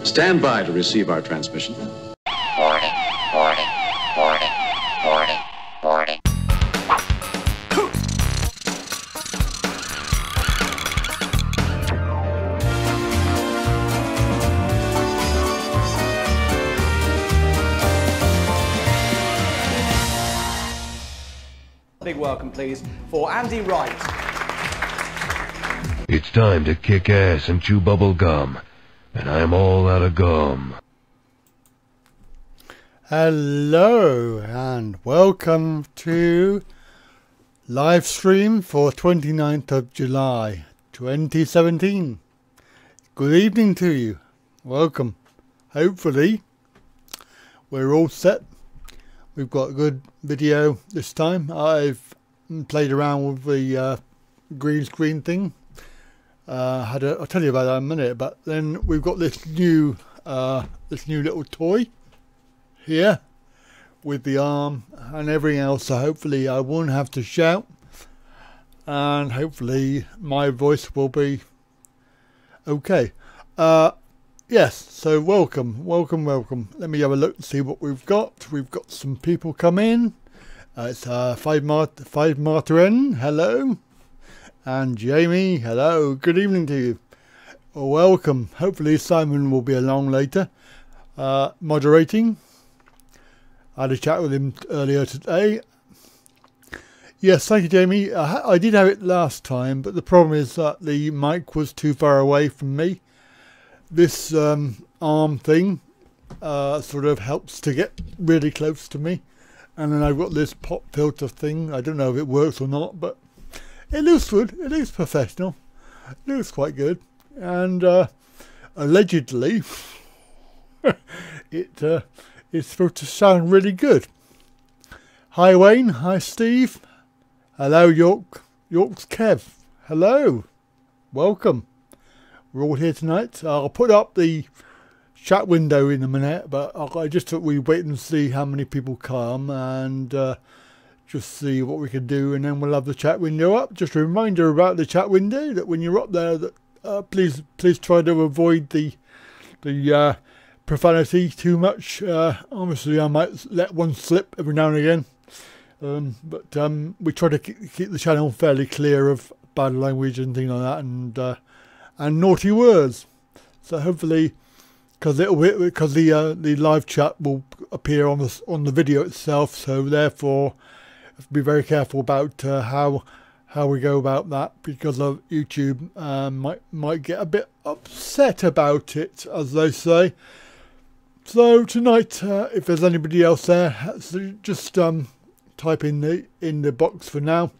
Stand by to receive our transmission. Boarding, boarding, boarding, boarding, boarding. Big welcome, please, for Andy Wright. It's time to kick ass and chew bubble gum, and I'm all out of gum. Hello and welcome to live stream for 29th of July 2017. Good evening to you. Welcome. Hopefully we're all set. We've got a good video this time. I've played around with the green screen thing. I'll tell you about that in a minute. But then we've got this new little toy here with the arm and everything else. So hopefully I won't have to shout, and hopefully my voice will be okay. Yes, so welcome. Let me have a look and see what we've got. We've got some people come in. It's 5 Martin, hello. And Jamie, hello. Good evening to you. Welcome. Hopefully Simon will be along later. Moderating. I had a chat with him earlier today. Yes, thank you, Jamie. I did have it last time, but the problem is that the mic was too far away from me. This arm thing sort of helps to get really close to me, and then I've got this pop filter thing. I don't know if it works or not, but it looks good. It looks professional. It looks quite good, and allegedly it is supposed to sound really good. Hi Wayne, hi Steve, hello York's Kev, hello, welcome. We're all here tonight. I'll put up the chat window in a minute, but I just thought we'd wait and see how many people come and just see what we can do, and then we'll have the chat window up. Just a reminder about the chat window, that when you're up there, that please try to avoid the profanity too much. Obviously I might let one slip every now and again, but we try to keep the channel fairly clear of bad language and things like that, and naughty words. So hopefully, because the live chat will appear on the video itself, so therefore have to be very careful about how we go about that, because of YouTube might get a bit upset about it, as they say. So tonight, if there's anybody else there, just type in the box for now.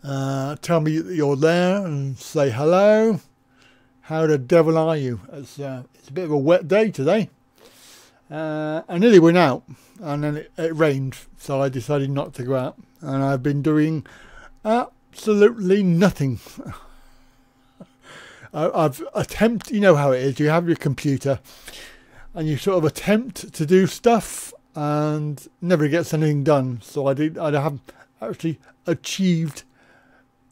Tell me that you're there and say hello. How the devil are you? It's a bit of a wet day today. I nearly went out, and then it rained, so I decided not to go out. And I've been doing absolutely nothing. I've attempted, you know how it is, you have your computer and you sort of attempt to do stuff and never gets anything done. So I haven't actually achieved.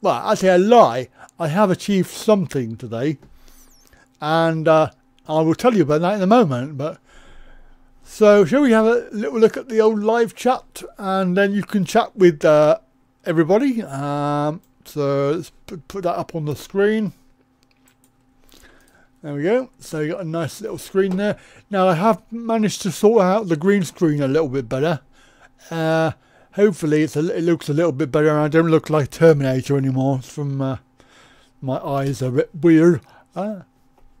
Well, actually, I lie. I have achieved something today, and I will tell you about that in a moment. But so, shall we have a little look at the old live chat, and then you can chat with everybody. So let's put that up on the screen. There we go. So you got a nice little screen there. Now I have managed to sort out the green screen a little bit better. Hopefully it looks a little bit better, and I don't look like Terminator anymore. It's from my eyes are a bit weird. No,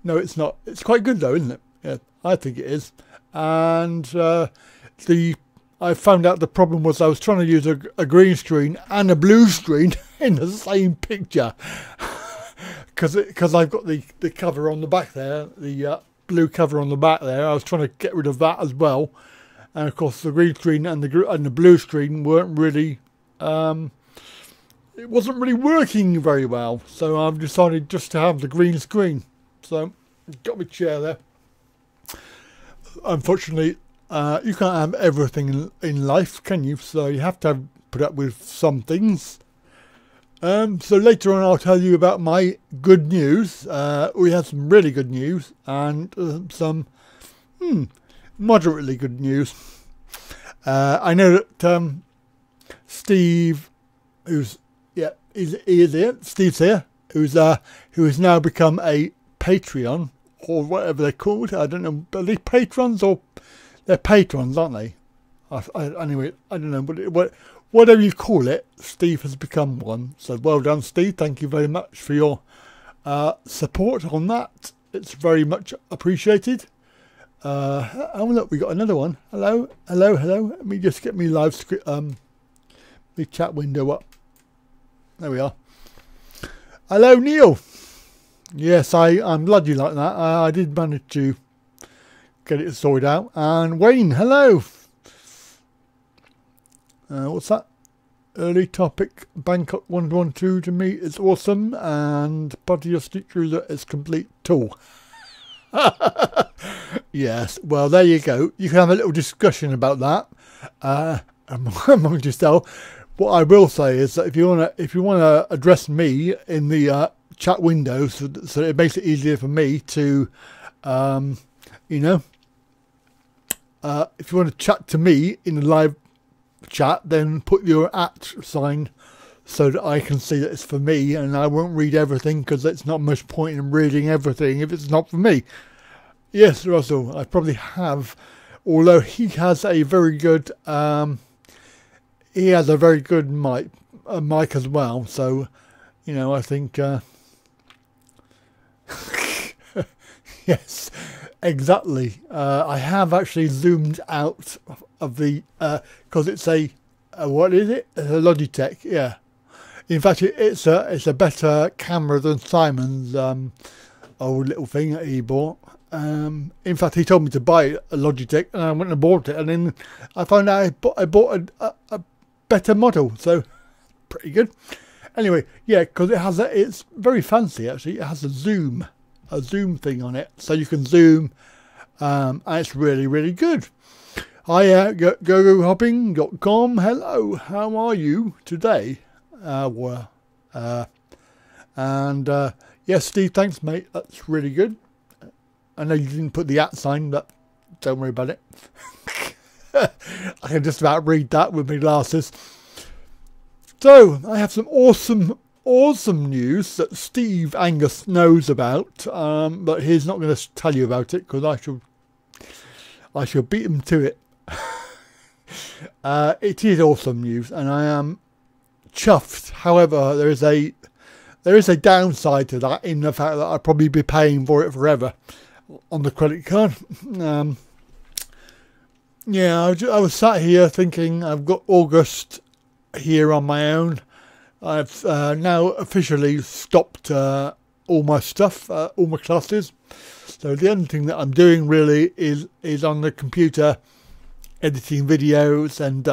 it's not. It's quite good though, isn't it? Yeah, I think it is. And I found out the problem was I was trying to use a green screen and a blue screen in the same picture, because I've got the cover on the back there, the blue cover on the back there. I was trying to get rid of that as well. And of course, the green screen and the blue screen weren't really, it wasn't really working very well. So I've decided just to have the green screen. So got my chair there. Unfortunately, you can't have everything in life, can you? So you have to put up with some things. So later on I'll tell you about my good news. We had some really good news and some moderately good news. I know that Steve, he's here. Steve's here, who has now become a Patreon or whatever they're called. I don't know. Are they patrons or they're patrons, aren't they? Anyway, I don't know. But whatever you call it, Steve has become one. So well done, Steve. Thank you very much for your support on that. It's very much appreciated. Oh look, we got another one. Hello. Let me just get me live script, the chat window up. There we are. Hello, Neil. Yes, I'm glad you like that. I did manage to get it sorted out. And Wayne, hello. What's that? Early topic. Bangkok 112 to me is awesome, and part of your street cruiser is complete tool. Yes, well there you go. You can have a little discussion about that among yourself. What I will say is that if you wanna address me in the chat window, so it makes it easier for me to, if you want to chat to me in the live chat, then put your @ sign so that I can see that it's for me, and I won't read everything because it's not much point in reading everything if it's not for me. Yes, Russell, I probably have, although he has a very good mic as well, so I think yes, exactly. I have actually zoomed out of the because it's what is it? It's a Logitech, yeah. In fact, it's a better camera than Simon's old little thing that he bought. In fact, he told me to buy a Logitech, and I went and bought it, and then I found out I bought a better model, so pretty good. Anyway, yeah, because it's very fancy actually. It has a zoom thing on it, so you can zoom, and it's really, really good. Hi, gogohopping.com. Hello, how are you today? Yes, Steve, thanks, mate. That's really good. I know you didn't put the @ sign, but don't worry about it. I can just about read that with my glasses. So, I have some awesome news that Steve Angus knows about, but he's not going to tell you about it because I shall beat him to it. It is awesome news, and I am chuffed. However, there is a downside to that, in the fact that I'll probably be paying for it forever on the credit card. Yeah, I was sat here thinking I've got August here on my own. I've now officially stopped all my stuff, all my classes. So the only thing that I'm doing really is on the computer, editing videos and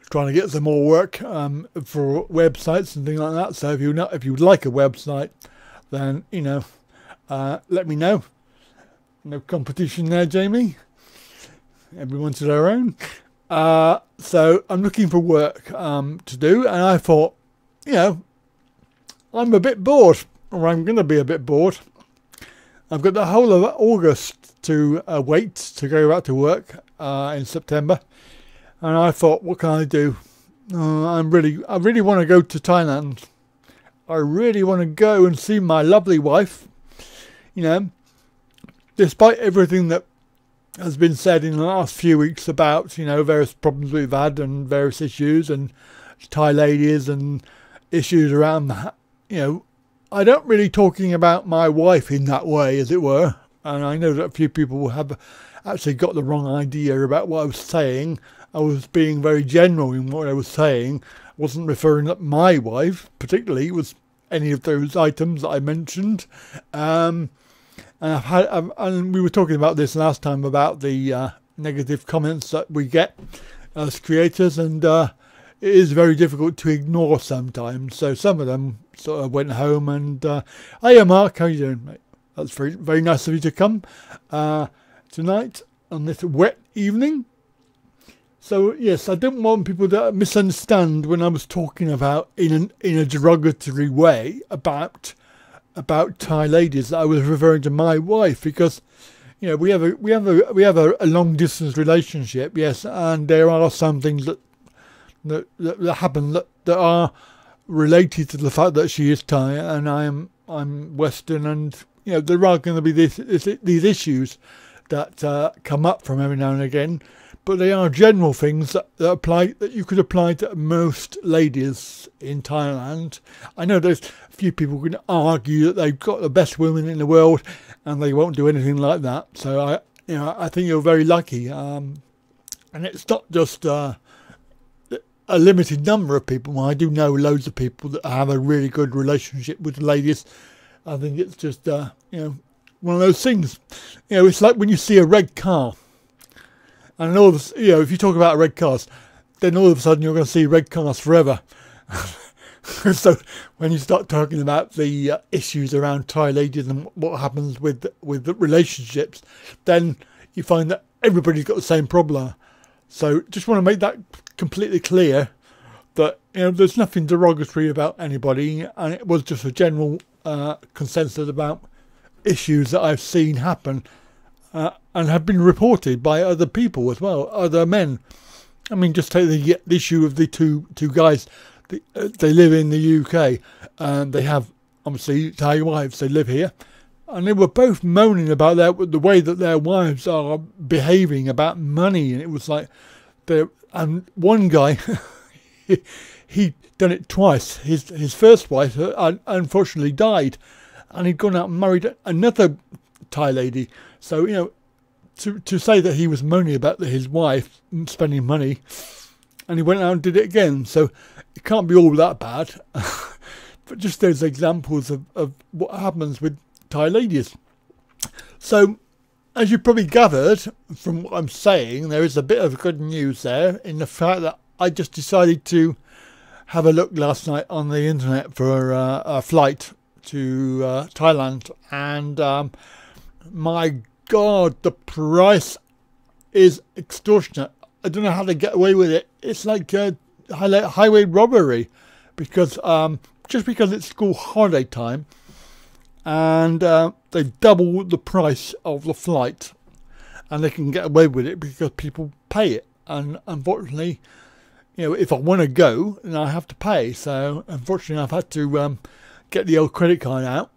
trying to get some more work for websites and things like that. So if you'd like a website, then let me know. No competition there, Jamie. Everyone to their own. So I'm looking for work to do, and I thought, I'm a bit bored, or I'm going to be a bit bored. I've got the whole of August to wait to go back to work in September, and I thought, what can I do? I really want to go to Thailand. I really want to go and see my lovely wife. Despite everything that has been said in the last few weeks about, various problems we've had and various issues and Thai ladies and issues around that, I don't really talking about my wife in that way, as it were. And I know that a few people have actually got the wrong idea about what I was saying. I was being very general in what I was saying. I wasn't referring to my wife, particularly, with any of those items that I mentioned. And we were talking about this last time about the negative comments that we get as creators, and it is very difficult to ignore sometimes. So some of them sort of went home and, hiya Mark, how you doing, mate? That's very, very nice of you to come tonight on this wet evening. So yes, I don't want people to misunderstand when I was talking about in a derogatory way about Thai ladies. I was referring to my wife because, you know, we have a long distance relationship, yes, and there are some things that happen that are related to the fact that she is Thai and I'm Western, and you know there are going to be these issues that come up from every now and again, but they are general things that apply, that you could apply to most ladies in Thailand. I know there's a few people who can argue that they've got the best women in the world and they won't do anything like that. So I think you're very lucky, and it's not just a limited number of people. I do know loads of people that have a really good relationship with the ladies. I think it's just you know, one of those things. You know, it's like when you see a red car, and all this, you know, if you talk about red cars, then all of a sudden you're going to see red cars forever. So when you start talking about the issues around Thai ladies and what happens with the relationships, then you find that everybody's got the same problem. So just want to make that completely clear that, you know, there's nothing derogatory about anybody, and it was just a general consensus about issues that I've seen happen and have been reported by other people as well, other men. I mean, just take the issue of the two guys. They live in the UK and they have obviously Thai wives. They live here, and they were both moaning about the way that their wives are behaving about money. And it was like, and one guy, he'd done it twice. His first wife unfortunately died, and he'd gone out and married another Thai lady. So, you know, to say that he was moaning about his wife spending money, and he went out and did it again. So it can't be all that bad. But just those examples of what happens with Thai ladies. So, as you probably gathered from what I'm saying, there is a bit of good news there in the fact that I just decided to have a look last night on the internet for a flight to Thailand, and my God, the price is extortionate. I don't know how they get away with it. It's like highway robbery, because just because it's school holiday time, and they double the price of the flight, and they can get away with it because people pay it. And unfortunately, you know, if I want to go, then I have to pay. So unfortunately, I've had to get the old credit card out.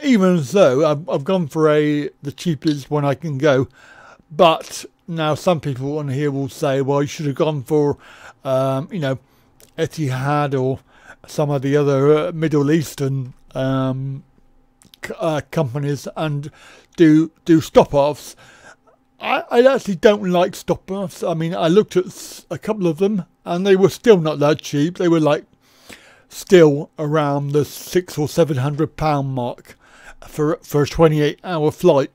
Even though I've gone for the cheapest one I can go, but now some people on here will say, well, you should have gone for you know, Etihad or some of the other Middle Eastern companies and do stop-offs. I actually don't like stop-offs. I mean, I looked at a couple of them and they were still not that cheap. They were like still around the £600 or £700 mark for a 28-hour flight,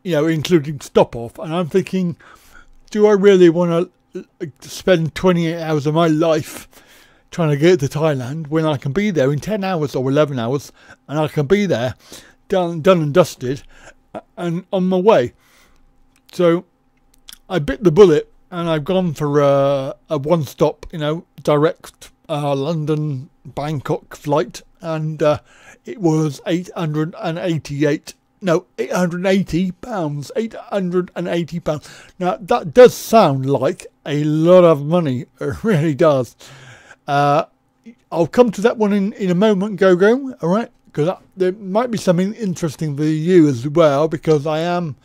you know, including stop-off. And I'm thinking, do I really want to spend 28 hours of my life trying to get to Thailand when I can be there in 10 hours or 11 hours, and I can be there done and dusted and on my way? So I bit the bullet and I've gone for a one-stop, you know, direct London Bangkok flight, and it was £880. £880. Now that does sound like a lot of money. It really does. I'll come to that one in a moment, Go. All right, because there might be something interesting for you as well, because I am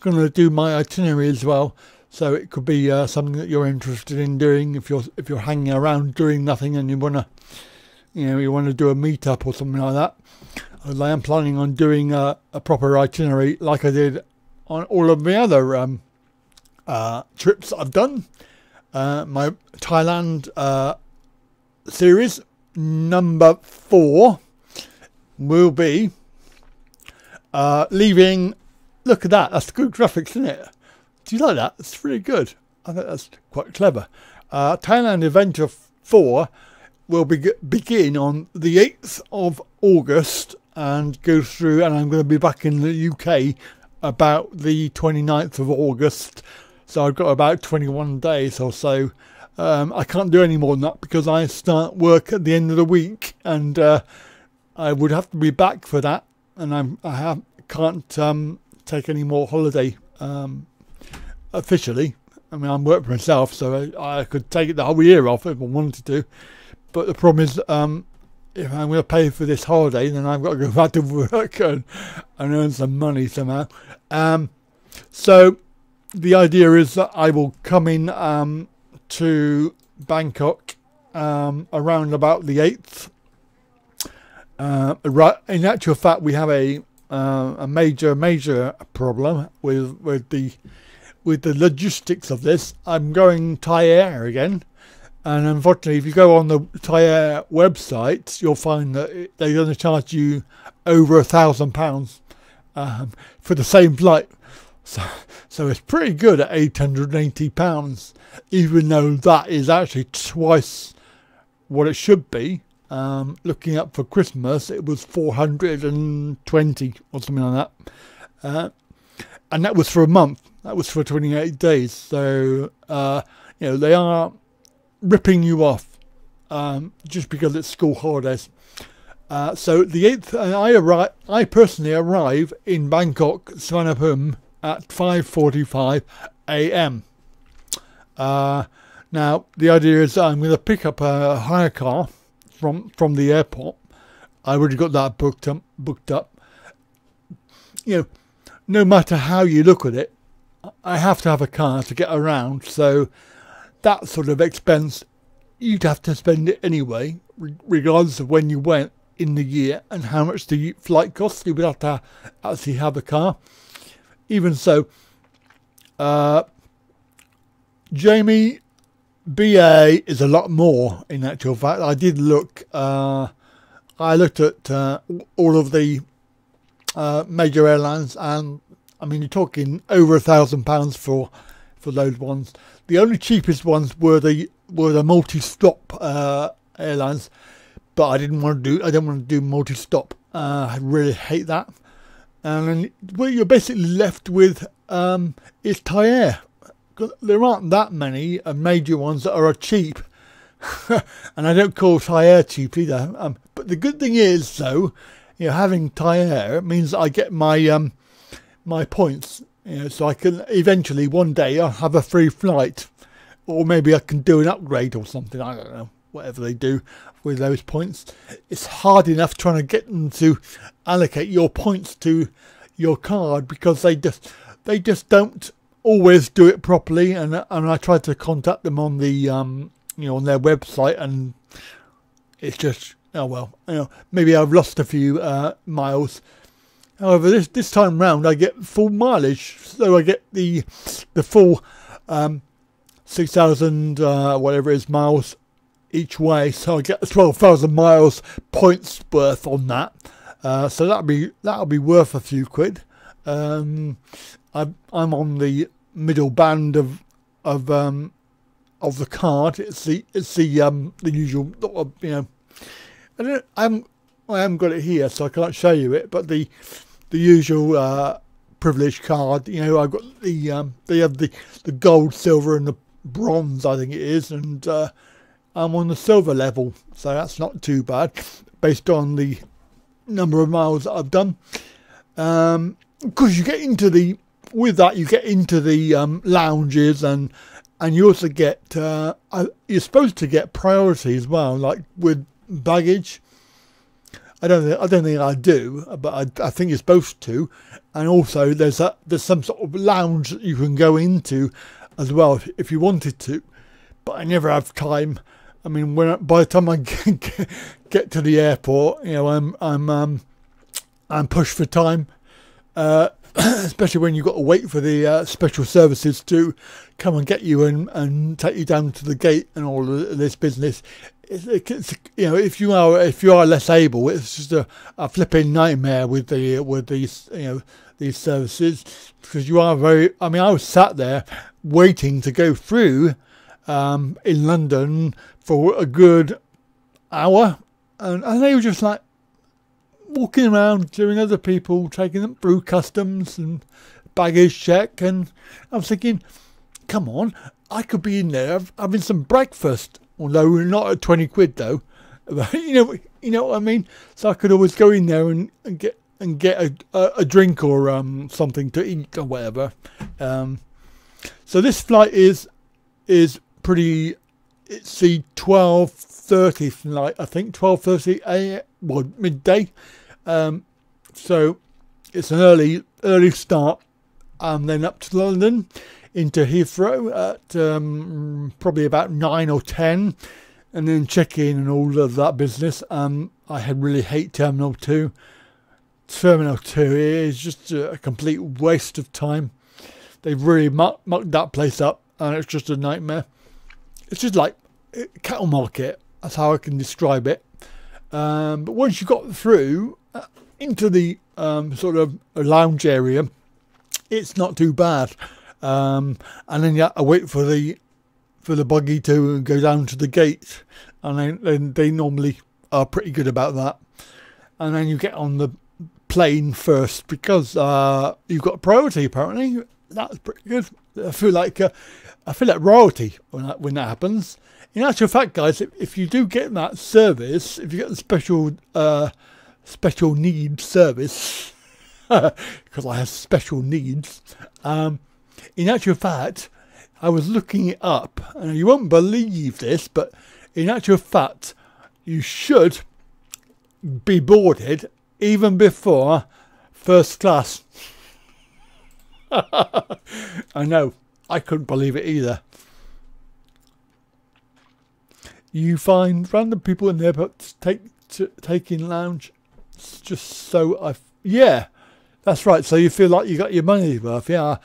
going to do my itinerary as well. So it could be something that you're interested in doing if you're hanging around doing nothing and you want to do a meetup or something like that. I am planning on doing a proper itinerary like I did on all of my other trips I've done. My Thailand series number 4 will be leaving. Look at that. That's good graphics, isn't it? Do you like that? It's really good. I think that's quite clever. Thailand Adventure 4 will begin on the 8th of August and go through, and I'm going to be back in the UK about the 29th of August. So I've got about 21 days or so. I can't do any more than that because I start work at the end of the week, and I would have to be back for that, and can't take any more holiday officially. I mean, I'm working for myself, so I could take the whole year off if I wanted to. But the problem is, if I'm going to pay for this holiday, then I've got to go back to work and earn some money somehow. So the idea is that I will come in to Bangkok around about the 8th. Right. In actual fact, we have a major problem with the logistics of this. I'm going Thai Air again, and unfortunately, if you go on the Thai Air website, you'll find that they're going to charge you over £1,000 for the same flight. So it's pretty good at £880, even though that is actually twice what it should be. Looking up for Christmas, it was 420 or something like that, and that was for a month. That was for 28 days. So they are ripping you off just because it's school holidays. So the 8th, I personally arrive in Bangkok, Suvarnabhumi, at 5:45 a.m. Now the idea is I'm going to pick up a hire car from the airport. I already got that booked up. No matter how you look at it, I have to have a car to get around. So that sort of expense, you'd have to spend it anyway, regardless of when you went in the year and how much the flight costs. You would have to actually have a car. Even so, Jamie, BA is a lot more in actual fact. I did look. I looked at all of the major airlines, and I mean, you're talking over £1,000 for those ones. The only cheapest ones were the multi-stop airlines, but I don't want to do multi-stop. I really hate that. And what you're basically left with is Thai Air. There aren't that many major ones that are cheap, and I don't call Thai Air cheap either. But the good thing is, though, having Thai Air means that I get my my points. So I can eventually one day I'll have a free flight, or maybe I can do an upgrade or something. I don't know, whatever they do with those points. It's hard enough trying to get them to allocate your points to your card because they just don't always do it properly, and I tried to contact them on the on their website, and it's just maybe I've lost a few miles. However, this time round I get full mileage, so I get the full 6,000 whatever it is miles each way, so I get 12,000 miles points worth on that. So that'll be worth a few quid. I'm on the middle band of the card. It's the usual I haven't got it here, so I can't show you it. But the usual privilege card. I've got they have the gold, silver, and the bronze. I think it is, and I'm on the silver level, so that's not too bad based on the number of miles that I've done. Because you get into the lounges, and you also get you're supposed to get priority as well, like with baggage. I don't think I do, but I think you're supposed to. And also there's some sort of lounge that you can go into as well if you wanted to, but I never have time. I mean, by the time I get to the airport, I'm pushed for time, especially when you've got to wait for the special services to come and get you and take you down to the gate and all of this business. It's if you are less able, it's just a flipping nightmare with these these services, because you are very. I mean, I was sat there waiting to go through in London for a good hour, and they were just like walking around doing other people, taking them through customs and baggage check, and I was thinking, come on, I could be in there having some breakfast, although we're not at 20 quid though. You know what I mean? So I could always go in there and get a drink or something to eat or whatever. So this flight is pretty. It's the 12:30 flight, I think, 12:30 a.m. well, midday. So it's an early start, and then up to London, into Heathrow at probably about 9 or 10, and then check in and all of that business. I really hate Terminal 2. Terminal 2 is just a complete waste of time. They've really mucked that place up, and it's just a nightmare. It's just like a cattle market. That's how I can describe it. But once you got through into the sort of lounge area, it's not too bad. And then you have to wait for the buggy to go down to the gate, and then they normally are pretty good about that. And then you get on the plane first because you've got priority. Apparently, that's pretty good. I feel like royalty when that happens. In actual fact, guys, if you do get that service, if you get the special needs service, because I have special needs. In actual fact, I was looking it up, and you won't believe this, but in actual fact, you should be boarded even before first class. I know, I couldn't believe it either. You find random people in there, but taking lounge. It's just so yeah, that's right. So you feel like you got your money's worth. Yeah,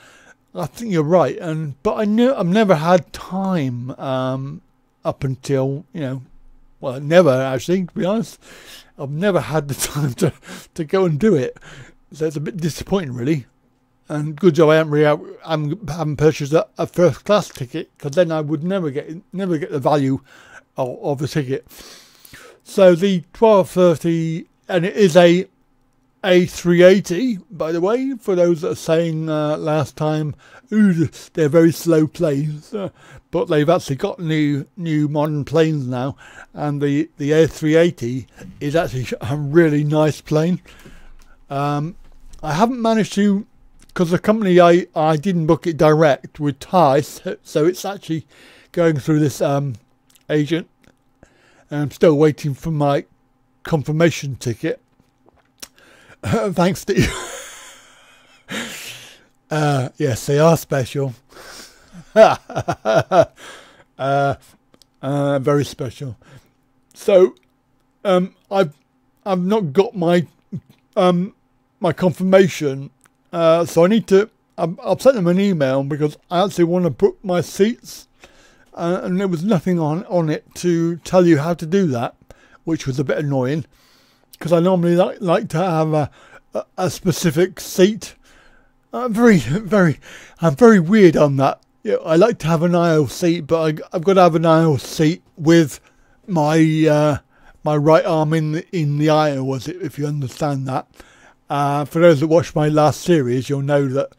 I think you're right. But I've never had time up until well, never actually. To be honest, I've never had the time to go and do it. So it's a bit disappointing, really. And good job I haven't purchased a first class ticket, because then I would never get the value of the ticket. So the 12:30, and it is a A380, by the way, for those that are saying last time, ooh, they're very slow planes, but they've actually got new modern planes now, and the A380 is actually a really nice plane. I haven't managed to, because the company I didn't book it direct with Thai, so it's actually going through this agent, and I'm still waiting for my confirmation ticket. Thanks to you. Yes, they are special. Very special. So I've not got my my confirmation. So I need to. I'll send them an email, because I actually want to book my seats, and there was nothing on it to tell you how to do that, which was a bit annoying, because I normally like to have a specific seat. I'm very weird on that. I like to have an aisle seat, but I've got to have an aisle seat with my my right arm in the aisle, if you understand that. For those that watched my last series, you'll know that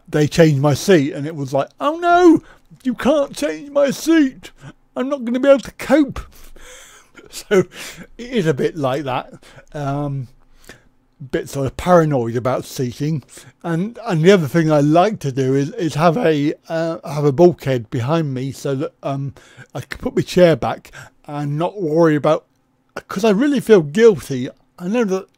they changed my seat, and it was like, oh no, you can't change my seat. I'm not going to be able to cope. So it is a bit like that. Bit sort of paranoid about seating, and the other thing I like to do is have a bulkhead behind me, so that I can put my chair back and not worry about, because I really feel guilty. I know that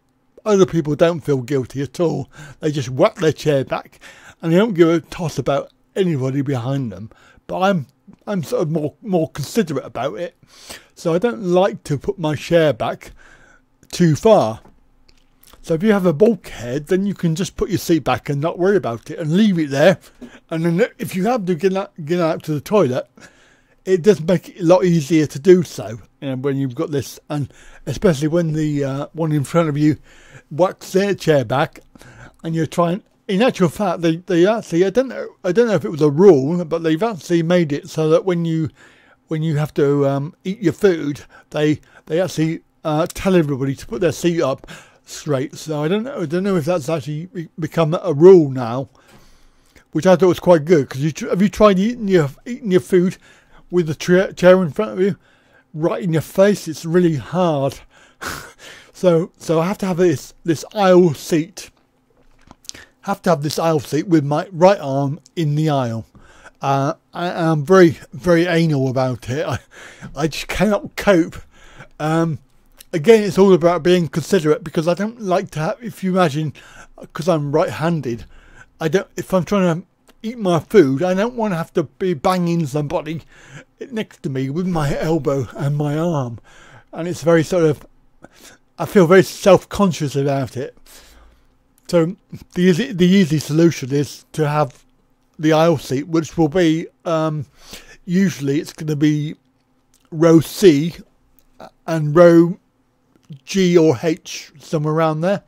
other people don't feel guilty at all. They just whack their chair back and they don't give a toss about anybody behind them. But I'm sort of more considerate about it, so I don't like to put my chair back too far. So if you have a bulkhead, then you can just put your seat back and not worry about it and leave it there. And then if you have to get out to the toilet, it does make it a lot easier to do so, when you've got this, and especially when the one in front of you whacks their chair back, and you're trying. In actual fact, they actually, I don't know if it was a rule, but they've actually made it so that when you have to eat your food, they actually tell everybody to put their seat up straight. So I don't know if that's actually become a rule now, which I thought was quite good. Because have you tried eating your food with the chair in front of you, right in your face? It's really hard. so I have to have this aisle seat. Have to have this aisle seat with my right arm in the aisle. I'm very, very anal about it. I just cannot cope. Again, it's all about being considerate, because I don't like to have, if you imagine, because I'm right-handed, if I'm trying to eat my food, I don't want to have to be banging somebody next to me with my elbow and my arm. And it's very sort of, I feel very self-conscious about it. So the easy solution is to have the aisle seat, which will be, usually it's going to be row C and row G or H, somewhere around there.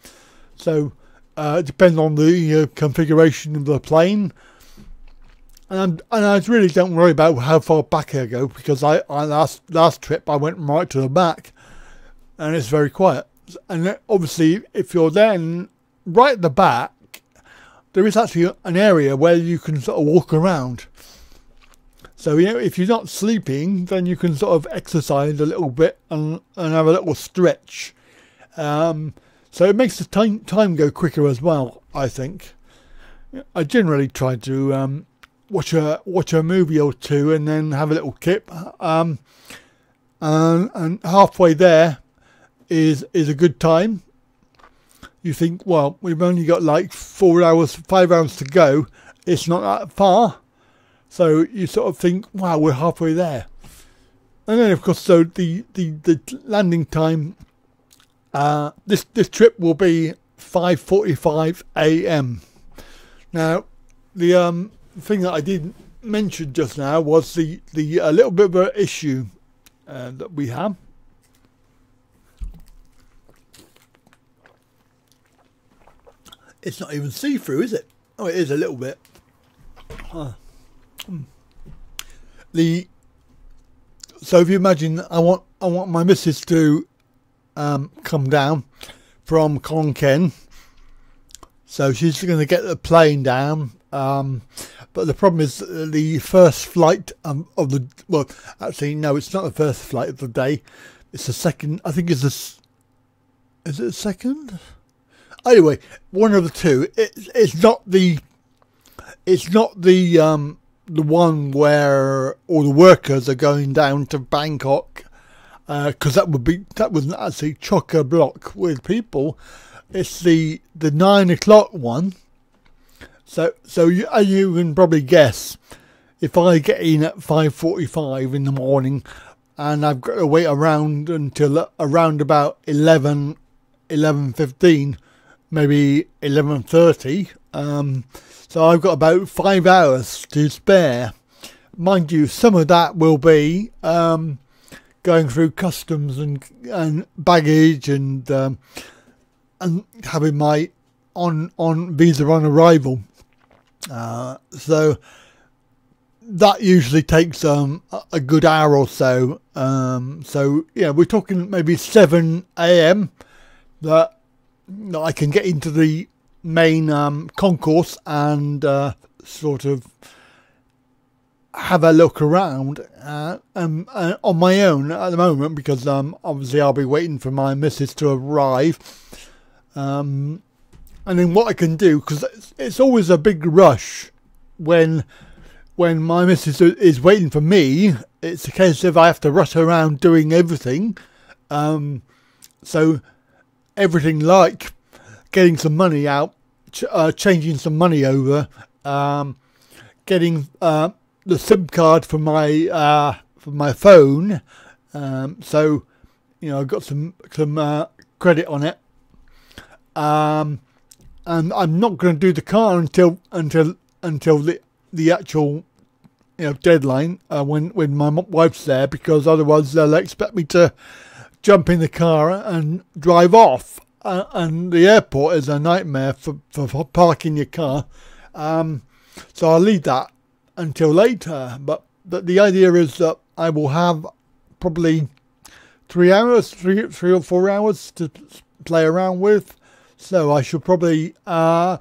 So it depends on the configuration of the plane. And I really don't worry about how far back I go, because I last trip I went right to the back, and it's very quiet. And obviously, if you're then right at the back, there is actually an area where you can sort of walk around. So, if you're not sleeping, then you can sort of exercise a little bit and have a little stretch. So it makes the time go quicker as well, I think. I generally try to watch a movie or two and then have a little kip. And halfway there is a good time. You think, well, we've only got like 5 hours to go. It's not that far. So you sort of think, wow, we're halfway there. And then, of course, so the landing time, this trip will be 5:45 a.m. Now, the thing that I didn't mention just now was the a little bit of an issue that we have. It's not even see-through, is it? Oh, it is a little bit. So if you imagine, I want my missus to come down from Konken, so she's going to get the plane down. But the problem is the first flight of the, well, actually no, it's not the first flight of the day. It's the second. I think is it the second? Anyway, one of the two. It's not the one where all the workers are going down to Bangkok, because that was actually chock-a-block with people. It's the 9 o'clock one. So you can probably guess, if I get in at 5:45 in the morning, and I've got to wait around until around about 11:15, maybe 11:30. So I've got about 5 hours to spare. Mind you, some of that will be going through customs and baggage and having my on visa on arrival. So that usually takes a good hour or so. So yeah, we're talking maybe 7 a.m. that I can get into the main concourse and sort of have a look around on my own at the moment, because obviously I'll be waiting for my missus to arrive. And then what I can do, because it's always a big rush when my missus is waiting for me. It's a case of I have to rush around doing everything. So everything like getting some money out, changing some money over, getting the SIM card for my phone. So I've got some credit on it. And I'm not going to do the car until the actual deadline when my wife's there, because otherwise they'll expect me to jump in the car and drive off. And the airport is a nightmare for parking your car. So I'll leave that until later. But the idea is that I will have probably 3 or 4 hours to play around with. So I should probably, it'll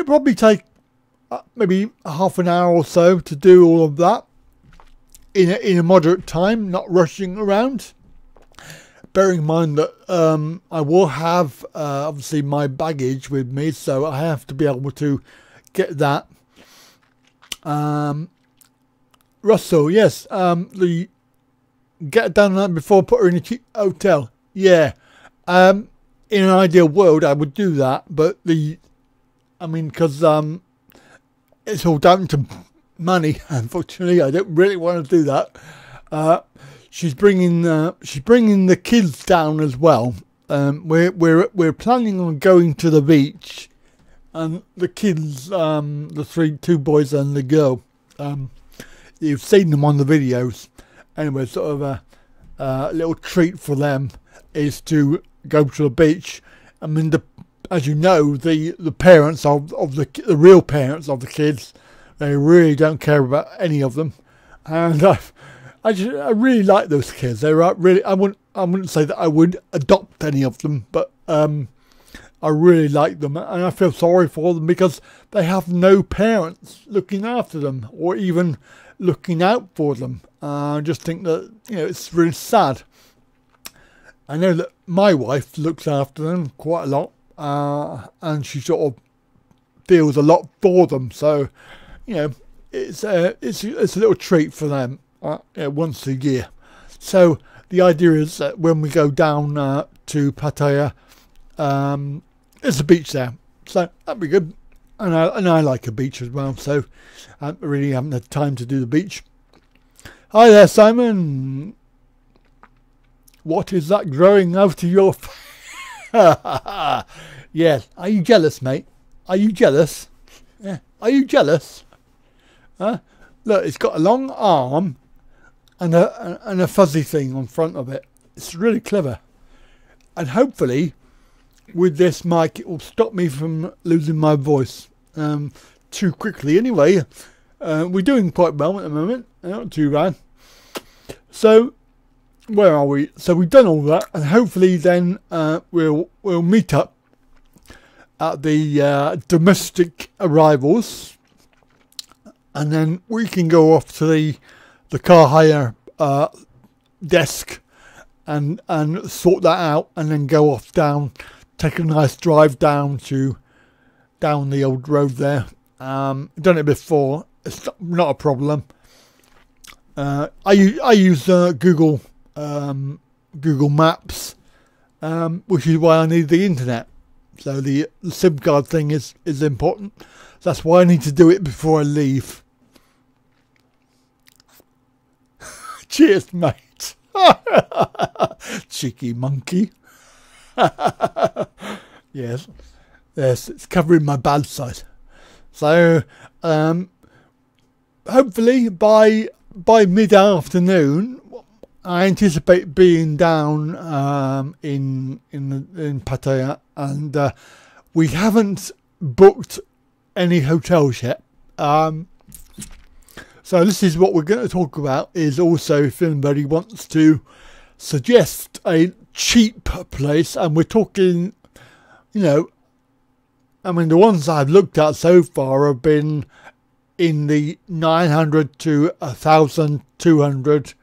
probably take maybe half an hour or so to do all of that in a moderate time, not rushing around. Bearing in mind that I will have obviously my baggage with me, so I have to be able to get that. Russell, yes, the get down there before put her in a cheap hotel. Yeah, in an ideal world I would do that, but because it's all down to money. Unfortunately, I don't really want to do that. She's bringing the kids down as well. We're planning on going to the beach, and the kids, the two boys and the girl. You've seen them on the videos. Anyway, sort of a little treat for them is to go to the beach. I mean, as you know, the parents of the real parents of the kids, they really don't care about any of them, and I really like those kids. They're really. I wouldn't say that I would adopt any of them, but I really like them, and I feel sorry for them because they have no parents looking after them or even looking out for them. I just think that it's really sad. I know that my wife looks after them quite a lot, and she sort of feels a lot for them. So it's a little treat for them. Once a year. So the idea is that when we go down to Pattaya, there's a beach there, so that'd be good. And I like a beach as well, so I really haven't had time to do the beach. Hi there, Simon. What is that growing out of your yes, are you jealous, mate? Are you jealous? Yeah. Are you jealous? Look, it's got a long arm and a fuzzy thing on front of it. It's really clever, and hopefully with this mic it will stop me from losing my voice too quickly. Anyway, we're doing quite well at the moment, not too bad. So where are we? So we've done all that, and hopefully then we'll meet up at the domestic arrivals, and then we can go off to the car hire desk and sort that out, and then go off down, take a nice drive down the old road there. Done it before, it's not a problem. I use Google Maps, which is why I need the internet. So the SIM card thing is important. That's why I need to do it before I leave. Cheers, mate. Cheeky monkey. Yes, it's covering my bad side. So hopefully by mid-afternoon, I anticipate being down in Pattaya, and we haven't booked any hotels yet. So this is what we're going to talk about. Is also if anybody wants to suggest a cheap place, and we're talking, I mean, the ones I've looked at so far have been in the 900 to 1,200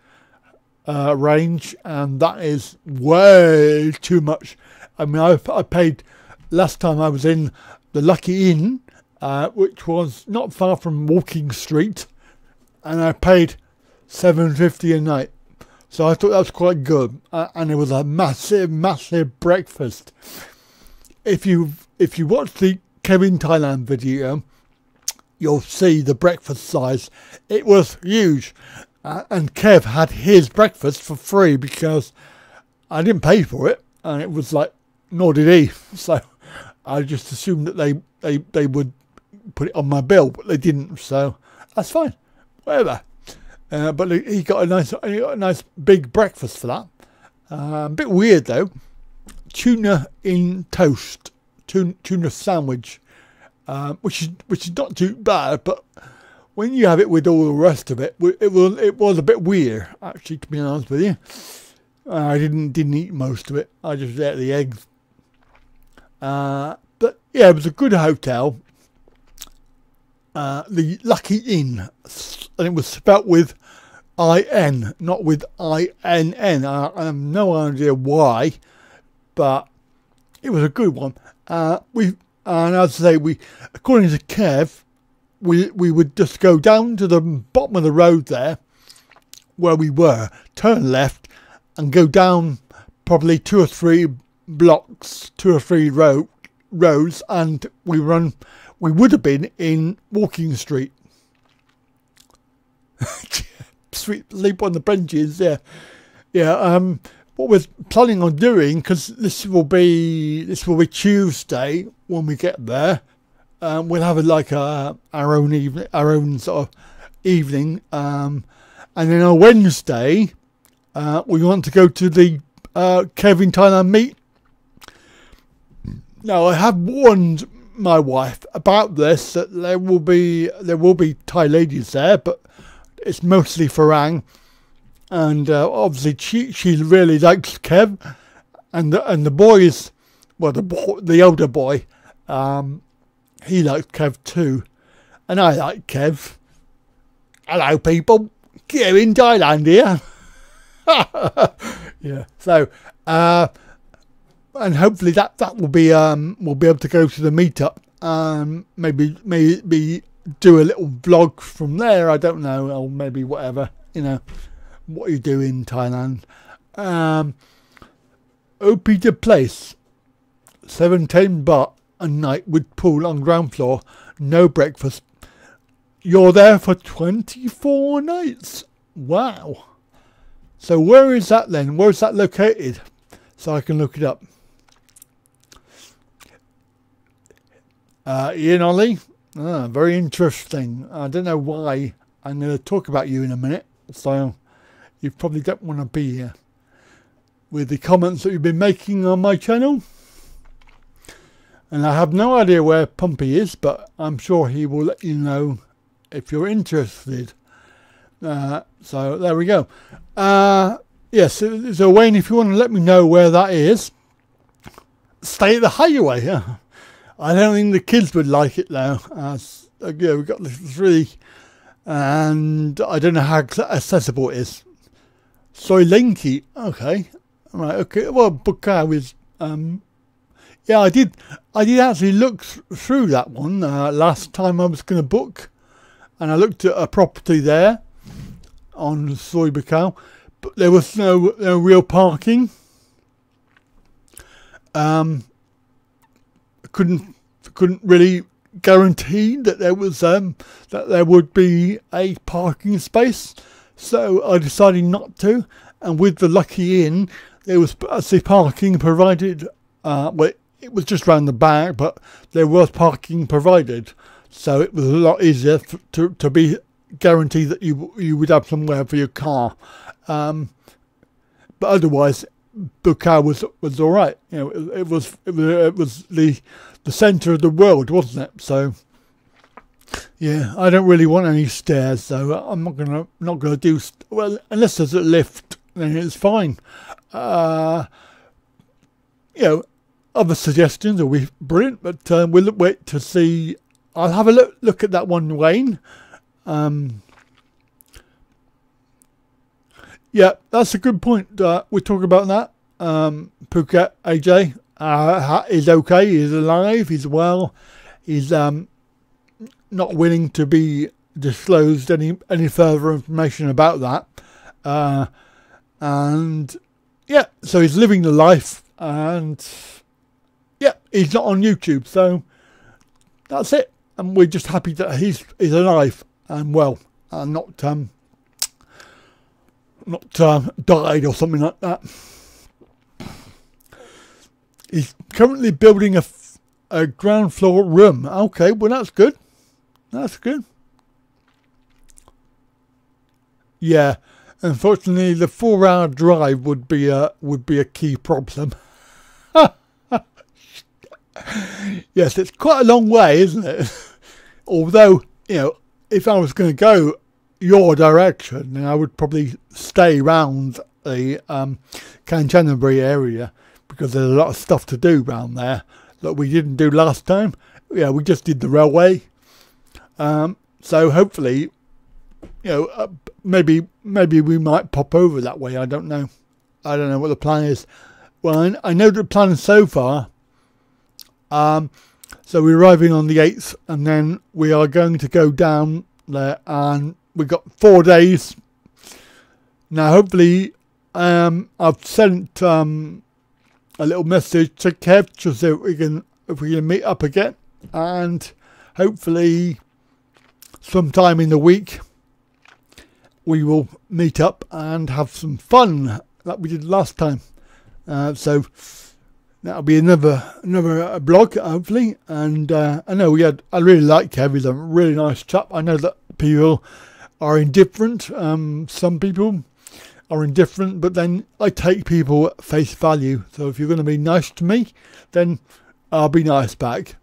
range, and that is way too much. I mean, I paid last time I was in the Lucky Inn, which was not far from Walking Street, and I paid $7.50 a night. So I thought that was quite good, and it was a massive breakfast. If you watch the Kevin Thailand video, you'll see the breakfast size. It was huge, and Kev had his breakfast for free because I didn't pay for it, and it was like, nor did he. So I just assumed that they would put it on my bill, but they didn't. So that's fine, whatever. But he got a nice big breakfast for that. A bit weird though. Tuna in toast, tuna sandwich, which is not too bad, but when you have it with all the rest of it, it was a bit weird actually, to be honest with you. I didn't eat most of it. I just ate the eggs. But yeah, it was a good hotel. the Lucky Inn, and it was spelt with I-N, not with I-N-N. I have no idea why, but it was a good one. And as I say, according to Kev, we would just go down to the bottom of the road there, where we were, turn left, and go down probably 2 or 3 blocks, 2 or 3 roads, and we would have been in Walking Street. Sleep on the benches, yeah. What we're planning on doing, because this will be Tuesday when we get there. We'll have our own sort of evening, and then on Wednesday we want to go to the Kevin Thailand meet. Now, I have warned my wife about this, that there will be Thai ladies there, but it's mostly Farang, and obviously she really likes Kev, and the boys, well, the older boy, he likes Kev too, and I like Kev. Hello, people. Kev in Thailand here. Yeah. So, and hopefully that will be we'll be able to go to the meetup. Maybe do a little vlog from there. I don't know, or maybe whatever. What you do in Thailand. OP to place. 710 baht a night with pool on ground floor, no breakfast. You're there for 24 nights. Wow. So where is that then? Where is that located? So I can look it up. Ian Ollie. Very interesting. I don't know why. I'm going to talk about you in a minute. So you probably don't want to be here with the comments that you've been making on my channel. And I have no idea where Pumpy is, but I'm sure he will let you know if you're interested. So there we go. Yes, so Wayne, if you want to let me know where that is, stay at the highway. Yeah. I don't think the kids would like it though. Yeah, we've got this really, and I don't know how accessible it is. Soy Linky, okay, right, okay. Well, Bukau is, yeah, I did actually look through that one last time I was going to book, and I looked at a property there on Soy Bukau, but there was no real parking. Couldn't really guarantee that there was that there would be a parking space, so I decided not to. And with the Lucky Inn, there was actually parking provided. Well, it was just round the back, but there was parking provided, so it was a lot easier to be guaranteed that you would have somewhere for your car. But otherwise, Bukau was all right. It was the centre of the world, wasn't it? So yeah, I don't really want any stairs, so I'm not gonna do well unless there's a lift. Then it's fine. Other suggestions will be brilliant, but we'll wait to see. I'll have a look at that one, Wayne. Yeah, that's a good point. We'll talk about that. Phuket AJ is okay. He's alive. He's well. He's not willing to be disclosed any further information about that. And yeah, so he's living the life, and yeah, he's not on YouTube. So that's it. And we're just happy that he's alive and well, and not died or something like that. He's currently building a ground floor room. Okay, well that's good. That's good. Yeah, unfortunately, the 4-hour drive would be a key problem. Yes, it's quite a long way, isn't it? Although, if I was going to go your direction, then I would probably stay round the Kanchanaburi area, because there's a lot of stuff to do round there that we didn't do last time. Yeah, we just did the railway, So hopefully, maybe we might pop over that way. I don't know. I don't know what the plan is. Well, I know the plan so far. So we're arriving on the 8th, and then we are going to go down there, and we've got 4 days. Now, hopefully, I've sent a little message to Kev just so if we can meet up again, and hopefully sometime in the week we will meet up and have some fun like we did last time. So that'll be another blog hopefully. And I know I really like Kev. He's a really nice chap. I know that people are indifferent. Some people are indifferent, but then I take people at face value. So if you're going to be nice to me, then I'll be nice back.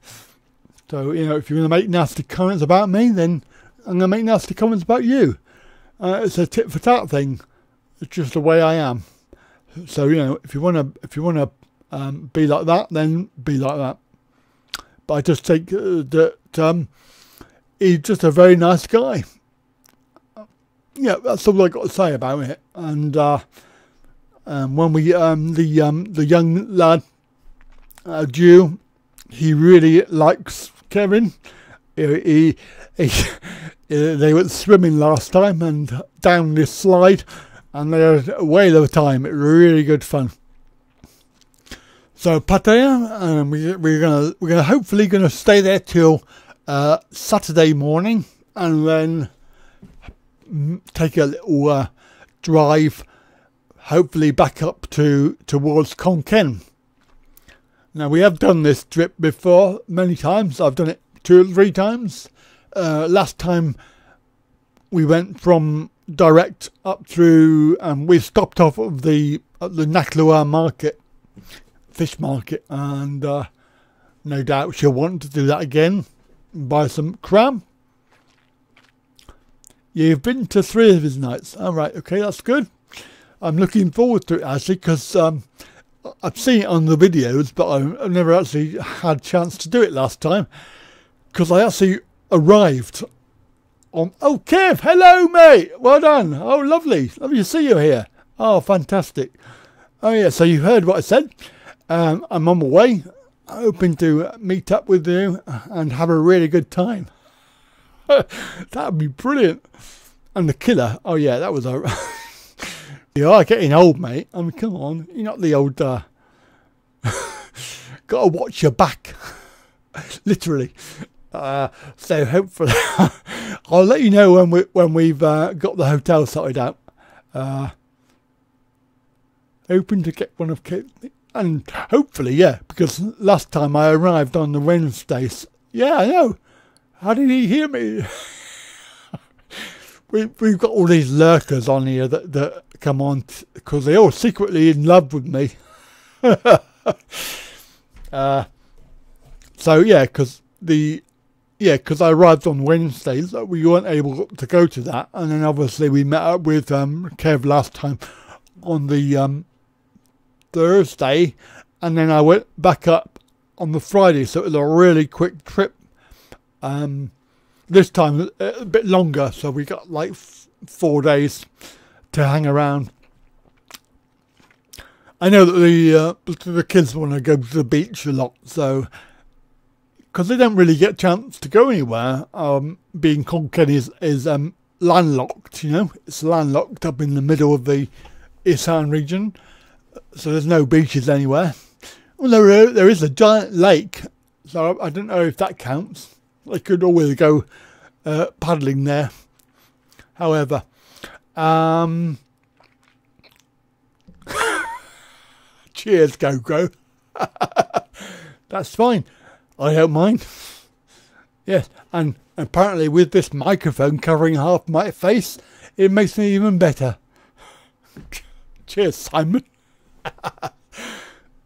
So if you're going to make nasty comments about me, then I'm going to make nasty comments about you. It's a tit for tat thing. It's just the way I am. So if you want to be like that, then be like that. But I just think that he's just a very nice guy. Yeah, that's all I got to say about it. And when we the young lad Jew, he really likes Kevin. They went swimming last time and down this slide, and they had a whale of a time. It was really good fun. So Pattaya, we're gonna hopefully gonna stay there till Saturday morning, and then take a little drive, hopefully back up towards Khon Kaen. Now, we have done this trip before many times. I've done it 2 or 3 times. Last time we went from direct up through, we stopped off at the Naklua market, fish market, and no doubt she'll want to do that again, buy some crab. You've been to 3 of his nights. All right, okay, that's good. I'm looking forward to it actually, because I've seen it on the videos, but I've never actually had a chance to do it last time, because I actually arrived on... Oh, Kev, hello, mate. Well done. Oh, lovely. Lovely to see you here. Oh, fantastic. Oh, yeah, so you heard what I said. I'm on my way, hoping to meet up with you and have a really good time. That would be brilliant. And the killer, oh yeah, that was a... You are getting old, mate. I mean, come on, you're not the old... Got to watch your back. Literally. So hopefully I'll let you know when we've got the hotel sorted out. Hoping to get one of Kate, and hopefully, yeah, because last time I arrived on the Wednesday. Yeah, I know. How did he hear me? We've got all these lurkers on here that come on because they're all secretly in love with me. So yeah, because I arrived on Wednesday, so we weren't able to go to that, and then obviously we met up with Kev last time on the Thursday, and then I went back up on the Friday, so it was a really quick trip. This time a bit longer, so we got like 4 days to hang around. I know that the kids want to go to the beach a lot, so because they don't really get a chance to go anywhere. Being Khon Kaen is landlocked, it's landlocked up in the middle of the Isan region, so there's no beaches anywhere. Well, there is a giant lake, so I don't know if that counts. They could always go paddling there. However, cheers, Go. That's fine. I don't mind. Yes, and apparently with this microphone covering half my face, it makes me even better. Cheers, Simon.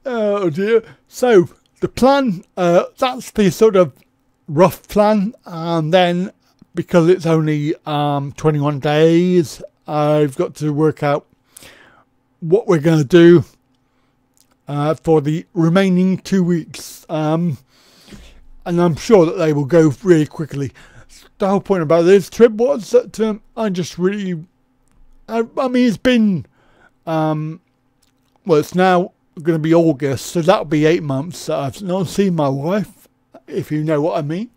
Oh dear. So the plan, that's the sort of rough plan, and then because it's only 21 days, I've got to work out what we're going to do for the remaining 2 weeks, and I'm sure that they will go really quickly. the whole point about this trip was that I just really, I mean, it's been, well, it's now going to be August, so that'll be 8 months that I've not seen my wife, if you know what I mean.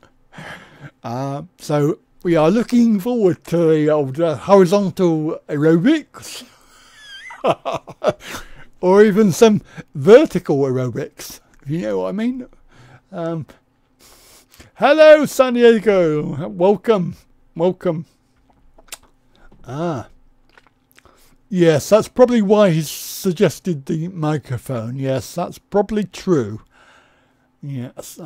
So we are looking forward to the old horizontal aerobics, or even some vertical aerobics, if you know what I mean. Hello, San Diego. Welcome. Yes, that's probably why he suggested the microphone. Yes, that's probably true. Yes.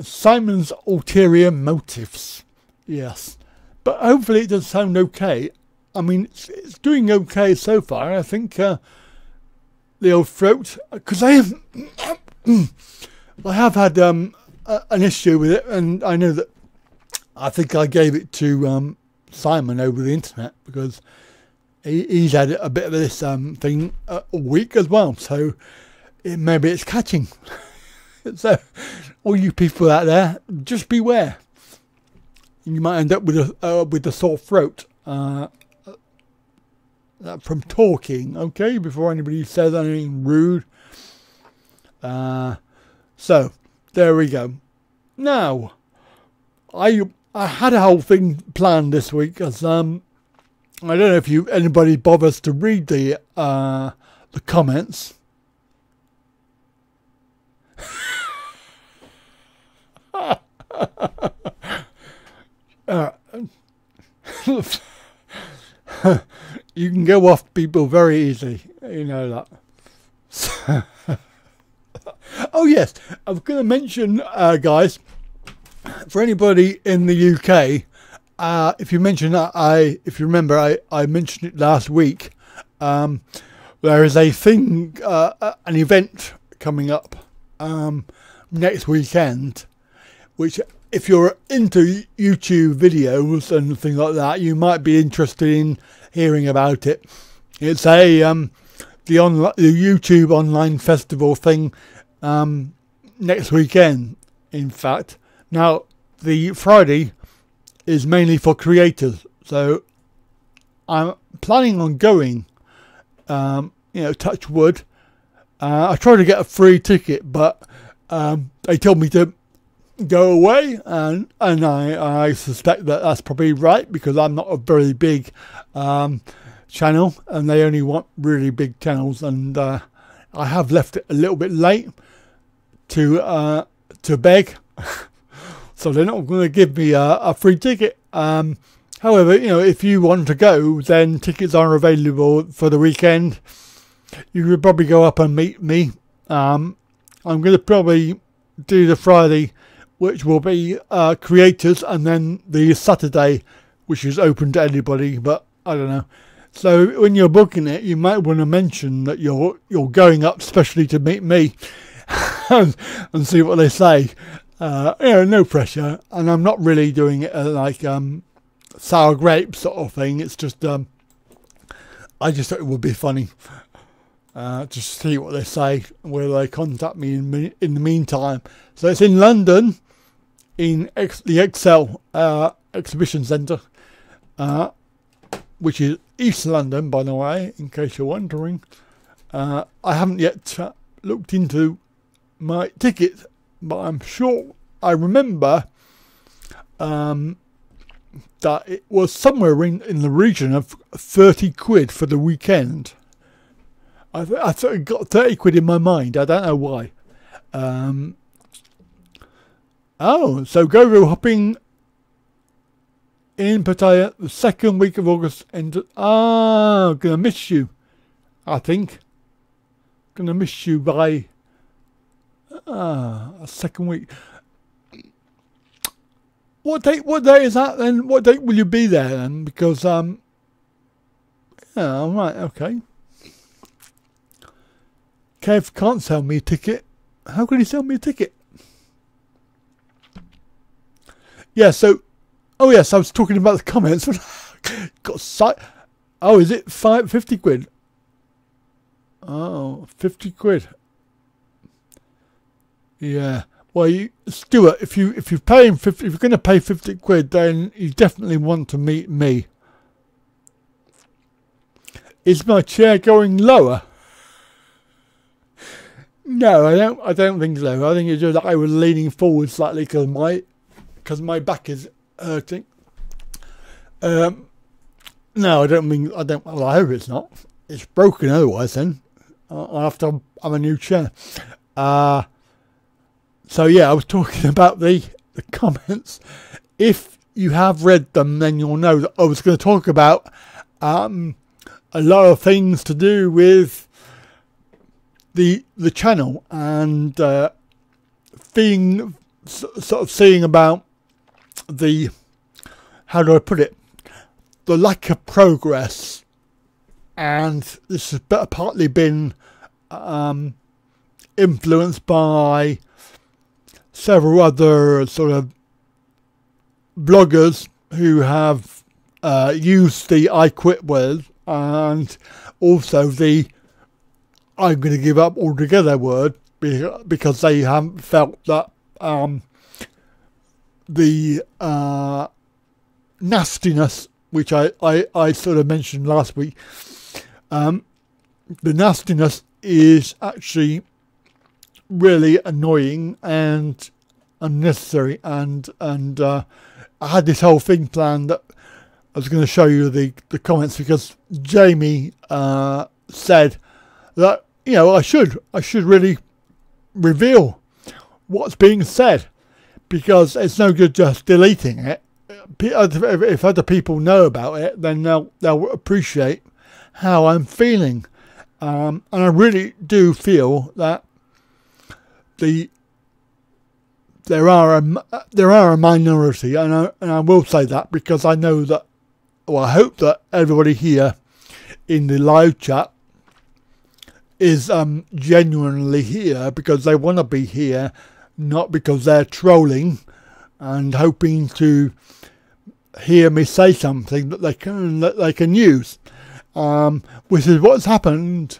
Simon's ulterior motives. Yes. But hopefully it does sound okay. I mean, it's doing okay so far. I think the old throat, because I have had an issue with it, and I know that I think I gave it to Simon over the internet, because he's had a bit of this thing a week as well, so maybe it's catching. So all you people out there, just beware. You might end up with a sore throat from talking. Okay, before anybody says anything rude. So there we go. Now, I had a whole thing planned this week, as I don't know if anybody bothers to read the comments. You can go off people very easy, you know that. Oh yes, I was going to mention, guys, for anybody in the UK, if you remember, I mentioned it last week. There is a thing, an event coming up next weekend, which, if you're into YouTube videos and things like that, you might be interested in hearing about it. It's the YouTube online festival thing next weekend, in fact. Now, the Friday is mainly for creators, so I'm planning on going. Touch wood. I tried to get a free ticket, but they told me to go away, and I suspect that that's probably right, because I'm not a very big channel, and they only want really big channels, and I have left it a little bit late to beg, so they're not going to give me a free ticket. However, if you want to go, then tickets are available for the weekend. You could probably go up and meet me. I'm going to probably do the Friday, which will be creators, and then the Saturday, which is open to anybody, but I don't know. So when you're booking it, you might want to mention that you're going up specially to meet me and see what they say. No pressure, and I'm not really doing it like sour grapes sort of thing. It's just I just thought it would be funny. Just see what they say, whether they contact me in the meantime. So it's in London, in the Excel Exhibition Centre, which is East London, by the way, in case you're wondering. I haven't yet looked into my ticket, but I'm sure I remember that it was somewhere in the region of 30 quid for the weekend. I thought it got 30 quid in my mind. I don't know why. So go hopping in Pattaya the second week of August. I'm gonna miss you. I think. Gonna miss you by a second week. What day is that then? What date will you be there then? Because right, okay. Kev can't sell me a ticket. How can he sell me a ticket? Yeah, so yes, I was talking about the comments. Is it 50 quid? Oh, 50 quid. Yeah. Well, Stuart, if you're paying 50, if you're going to pay 50 quid, then you definitely want to meet me. Is my chair going lower? No, I don't think so. I think it's just that I was leaning forward slightly because my back is hurting. No, I don't. Well, I hope it's not. It's broken otherwise. Then I'll have to have a new chair. So yeah, I was talking about the comments. If you have read them, then you'll know that I was going to talk about a lot of things to do with the channel and seeing about the, how do I put it, the lack of progress. And this has partly been influenced by several other sort of bloggers who have used the I quit word, and also the I'm going to give up altogether word, because they haven't felt that the nastiness, which I sort of mentioned last week, the nastiness is actually really annoying and unnecessary, and I had this whole thing planned that I was going to show you the comments, because Jamie said that, you know, I should really reveal what's being said, because it's no good just deleting it. If other people know about it, then they'll appreciate how I'm feeling, and I really do feel that there are a minority, and I will say that because I know that, well, I hope that everybody here in the live chat is genuinely here because they want to be here, not because they're trolling and hoping to hear me say something that they can use, which is what's happened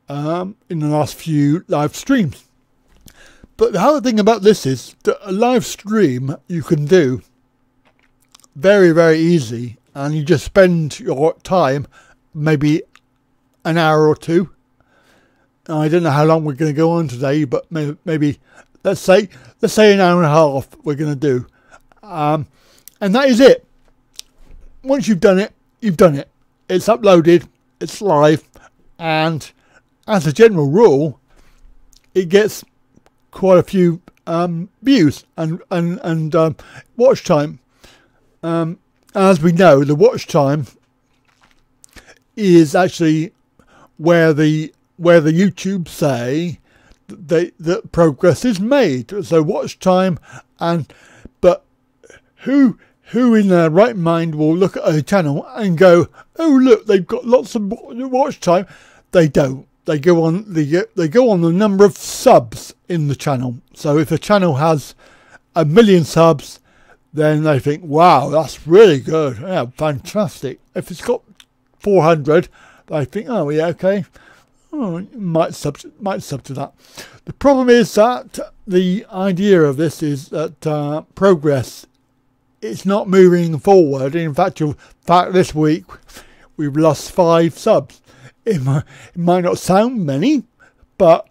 in the last few live streams. But the other thing about this is that a live stream you can do very, very easy, and you just spend your time, maybe an hour or two. I don't know how long we're going to go on today, but maybe let's say an hour and a half we're going to do, and that is it. Once you've done it, you've done it. It's uploaded, it's live, and as a general rule, it gets quite a few views and watch time. As we know, the watch time is actually where the YouTube say that progress is made. So watch time, but who in their right mind will look at a channel and go, oh look, they've got lots of watch time? They don't. They go on the number of subs in the channel. So if a channel has 1 million subs, then they think, wow, that's really good. Yeah, fantastic. If it's got 400, they think, oh yeah, okay. Oh, might sub to that. The problem is that the idea of this is that progress, it's not moving forward. In fact, this week we've lost 5 subs. It might not sound many, but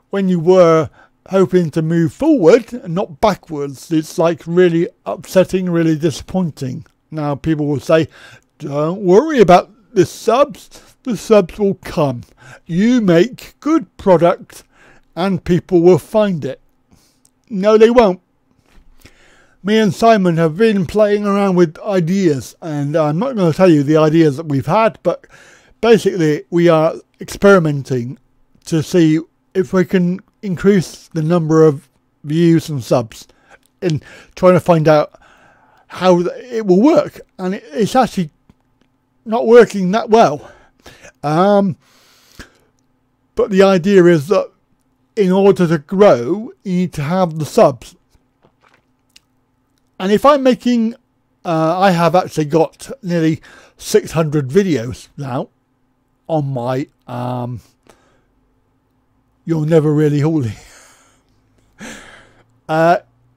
when you were hoping to move forward and not backwards, it's like really upsetting, really disappointing. Now people will say, don't worry about the subs will come. You make good product and people will find it. No, they won't. Me and Simon have been playing around with ideas, and I'm not going to tell you the ideas that we've had, but basically we are experimenting to see if we can increase the number of views and subs, and trying to find out how it will work. And it's actually not working that well. But the idea is that in order to grow, you need to have the subs. And if I'm making, I have actually got nearly 600 videos now on my You're Never Really Holy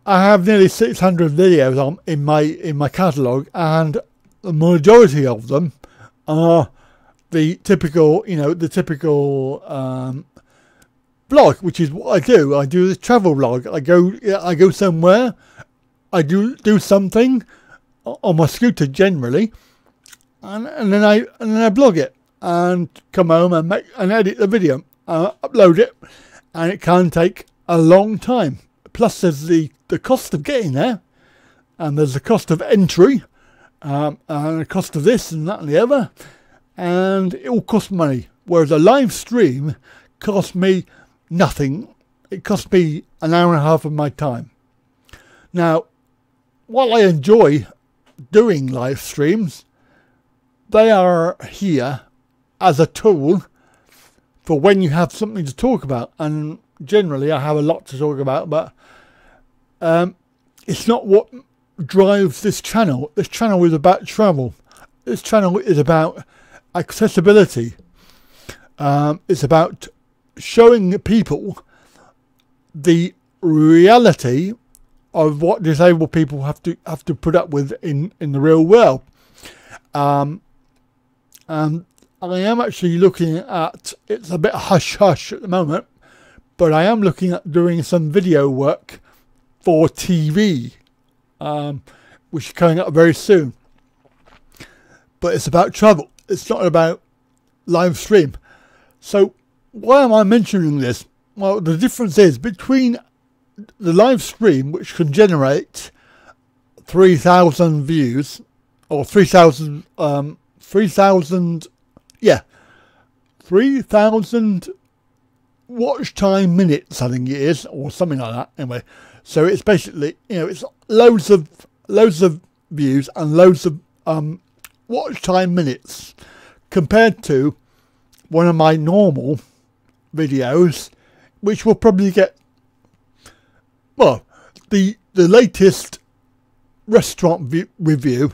I have nearly 600 videos in my catalogue, and the majority of them are the typical, vlog, which is what I do. I do this travel vlog. I go somewhere. I do something on my scooter generally, and then I blog it and come home and edit the video, upload it, and it can take a long time. Plus, there's the cost of getting there, and there's the cost of entry, and the cost of this and that and the other, and it all costs money. Whereas a live stream costs me nothing. It costs me an hour and a half of my time. Now, while I enjoy doing live streams, they are here as a tool for when you have something to talk about. And generally I have a lot to talk about, but it's not what drives this channel. This channel is about travel. This channel is about accessibility. It's about showing people the reality of what disabled people have to put up with in the real world. And I am actually looking at, it's a bit hush hush at the moment, but I am looking at doing some video work for TV, which is coming up very soon. But it's about travel. It's not about live stream. So why am I mentioning this? Well, the difference is between the live stream, which can generate 3,000 views, or 3,000 watch time minutes, I think it is, or something like that. Anyway, so it's basically, it's loads of views and loads of watch time minutes, compared to one of my normal videos, which will probably get, well, the latest restaurant review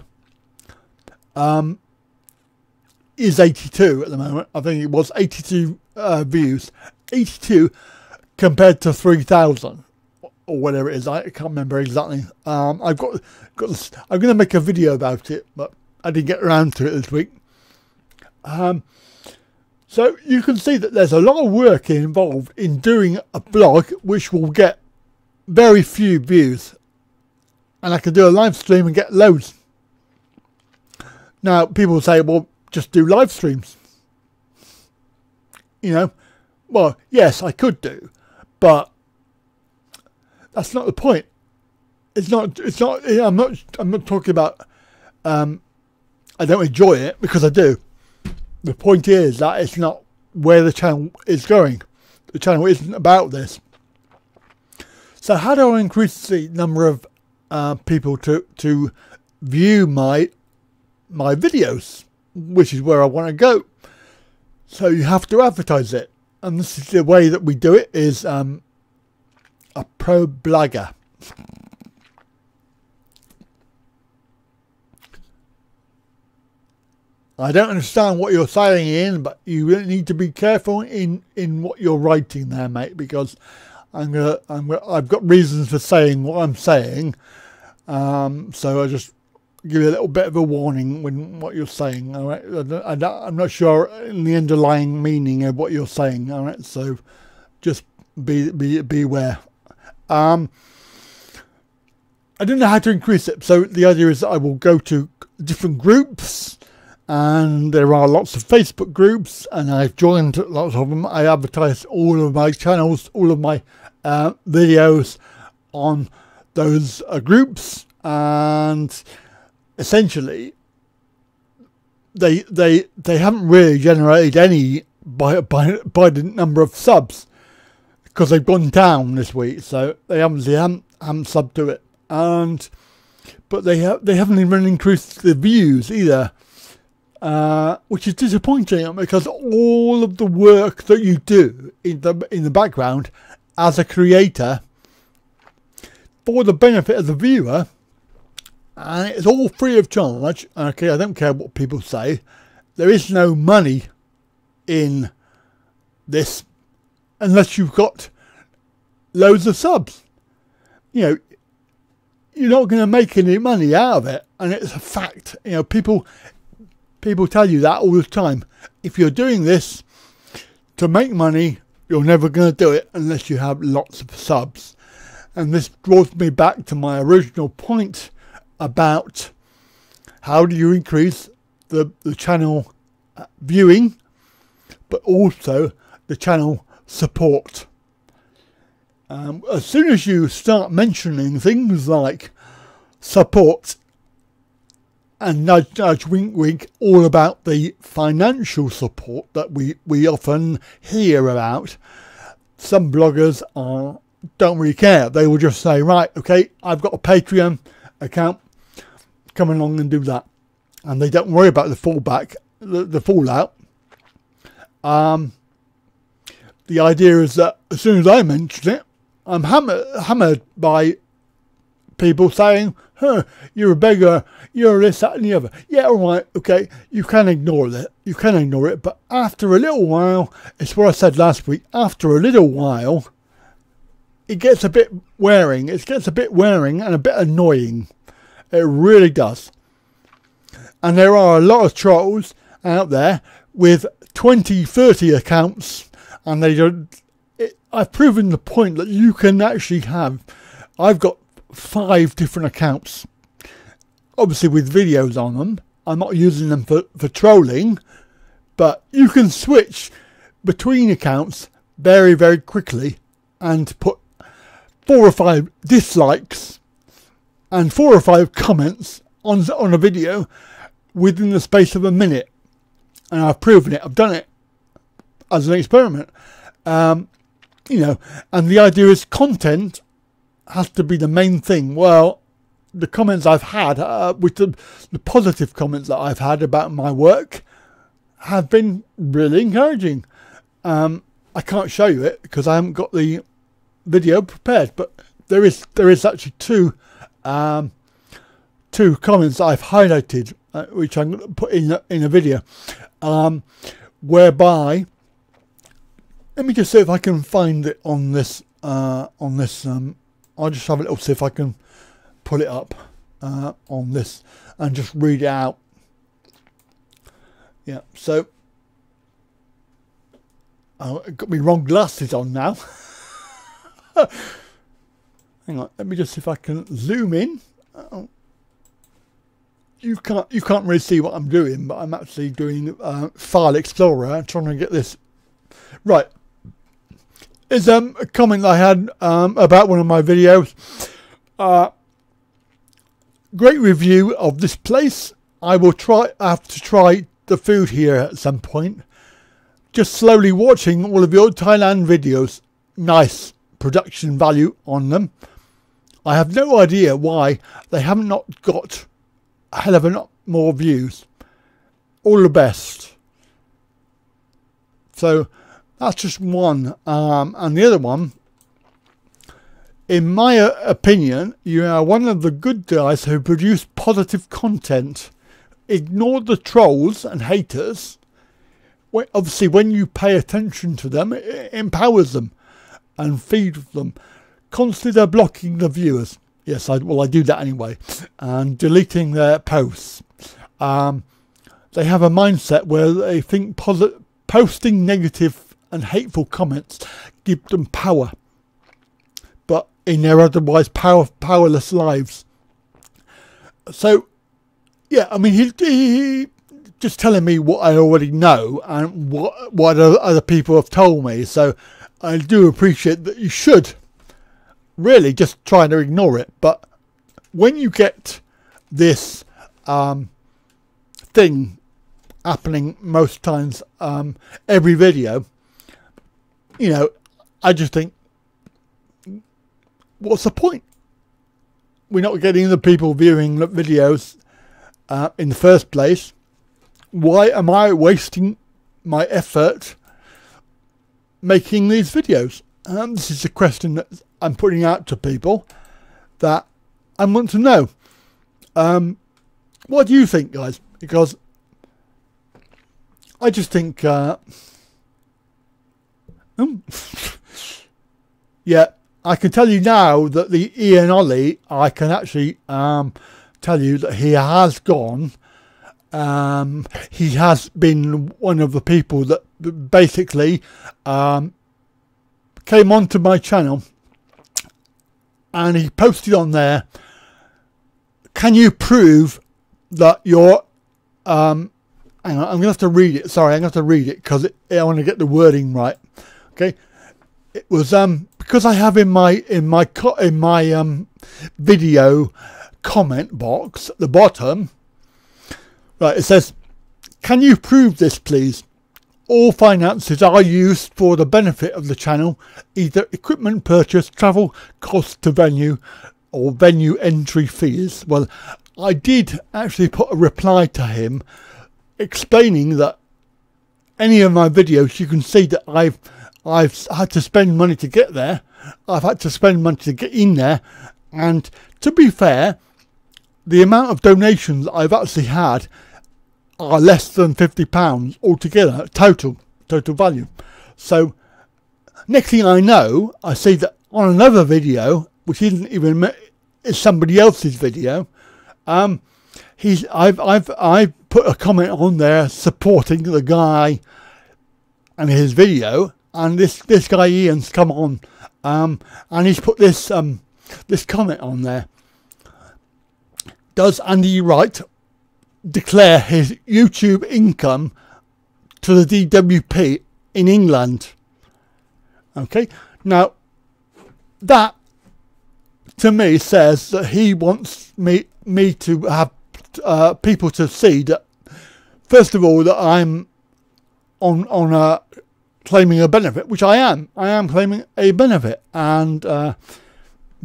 is 82 at the moment. I think it was 82 views, 82 compared to 3,000 or whatever it is. I can't remember exactly. I've got this, I'm going to make a video about it, but I didn't get around to it this week. So you can see that there's a lot of work involved in doing a blog which will get very few views, and I can do a live stream and get loads. Now people say, well, just do live streams. Well, yes, I could do, but that's not the point. It's not. I'm not talking about. I don't enjoy it, because I do. The point is that it's not where the channel is going. The channel isn't about this. So how do I increase the number of people to view my videos, which is where I want to go? So you have to advertise it, and this is the way that we do it, is a pro blogger. I don't understand what you're saying, Ian, but you really need to be careful in what you're writing there, mate, because I've got reasons for saying what I'm saying. So I just give you a little bit of a warning when what you're saying. All right, I'm not sure in the underlying meaning of what you're saying. All right, so just beware. I don't know how to increase it. So the idea is that I will go to different groups. And there are lots of Facebook groups, and I've joined lots of them. I advertise all of my channels, all of my videos on those groups, and essentially they haven't really generated any by the number of subs, because they've gone down this week. So they haven't subbed to it, but they haven't even increased the views either. Which is disappointing, because all of the work that you do in the background as a creator for the benefit of the viewer, and it's all free of charge. Okay, I don't care what people say. There is no money in this unless you've got loads of subs. you know, you're not going to make any money out of it, and it's a fact. You know, people tell you that all the time. If you're doing this to make money, you're never going to do it unless you have lots of subs. And this draws me back to my original point about how do you increase the channel viewing, but also the channel support. As soon as you start mentioning things like support and nudge nudge wink wink all about the financial support that we often hear about, some bloggers don't really care. They will just say, right, okay, I've got a Patreon account, come along and do that. And they don't worry about the fallback, the fallout. The idea is that as soon as I mention it, I'm hammered by people saying, huh, you're a beggar, you're this, that and the other. Yeah, all right, okay, you can ignore it, but after a little while, it's what I said last week, after a little while, it gets a bit wearing. It gets a bit wearing and a bit annoying. It really does. And there are a lot of trolls out there with 20, 30 accounts, and they don't. I've proven the point that you can actually have. I've got 5 different accounts, obviously with videos on them. I'm not using them for trolling, but you can switch between accounts very, very quickly and put 4 or 5 dislikes and 4 or 5 comments on a video within the space of a minute. And I've proven it. I've done it as an experiment. You know, and the idea is content has to be the main thing. Well, the comments I've had, with the positive comments that I've had about my work, have been really encouraging. I can't show you it because I haven't got the video prepared, but there is actually two comments I've highlighted, which I'm going to put in a video, whereby. Let me just see if I can find it on this. I'll just have a little see if I can pull it up on this and just read it out. Yeah. So I've got my wrong glasses on now. Hang on. Let me just see if I can zoom in. You can't really see what I'm doing, but I'm actually doing File Explorer, trying to get this right. Is a comment I had about one of my videos. Great review of this place. I have to try the food here at some point. Just slowly watching all of your Thailand videos. Nice production value on them. I have no idea why they haven't not got a hell of a lot more views. All the best. So that's just one, and the other one, in my opinion, you are one of the good guys who produce positive content. Ignore the trolls and haters. Obviously, when you pay attention to them, it empowers them and feeds them. Consider blocking the viewers. Yes, I do that anyway, and deleting their posts. They have a mindset where they think posting negative and hateful comments give them power, but in their otherwise powerless lives. So, yeah, I mean, he just telling me what I already know and what other people have told me. So I do appreciate that you should really just try to ignore it. But when you get this thing happening most times, every video, you know, I just think, what's the point? We're not getting the people viewing the videos in the first place. Why am I wasting my effort making these videos? This is a question that I'm putting out to people that I want to know. What do you think, guys? Because I just think, yeah, I can tell you now that the Ian Ollie, I can actually tell you that he has gone. He has been one of the people that basically came onto my channel, and he posted on there, can you prove that you're hang on, I'm gonna have to read it. Sorry, I'm gonna have to read it because I want to get the wording right. Okay, it was because I have in my video comment box at the bottom, right, it says, can you prove this please? All finances are used for the benefit of the channel, either equipment purchase, travel costs to venue, or venue entry fees. Well, I did actually put a reply to him explaining that any of my videos, you can see that I've had to spend money to get there. I've had to spend money to get in there, and to be fair, the amount of donations I've actually had are less than £50 altogether, total value. So next thing I know, I see that on another video, which isn't even, it's somebody else's video, I've put a comment on there supporting the guy and his video, and this guy Ian's come on, and he's put this comment on there. Does Andy Wright declare his YouTube income to the DWP in England? Okay, now that to me says that he wants me to have people to see that, first of all, that I'm on claiming a benefit, which I am claiming a benefit, and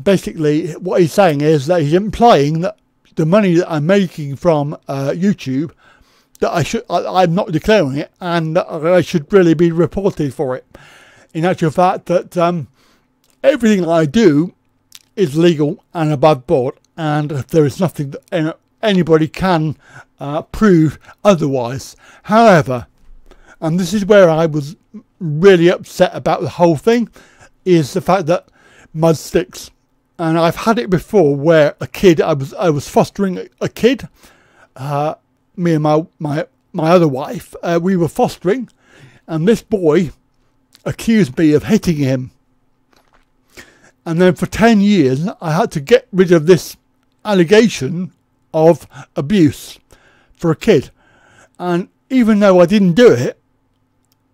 basically what he's saying is that he's implying that the money that I'm making from YouTube, that I'm not declaring it, and that I should really be reported for it. In actual fact, that everything I do is legal and above board, and there is nothing that anybody can prove otherwise. However, and this is where I was really upset about the whole thing, is the fact that mud sticks. And I've had it before where a kid, I was fostering a kid, me and my other wife, we were fostering, and this boy accused me of hitting him. And then for 10 years, I had to get rid of this allegation of abuse for a kid. And even though I didn't do it,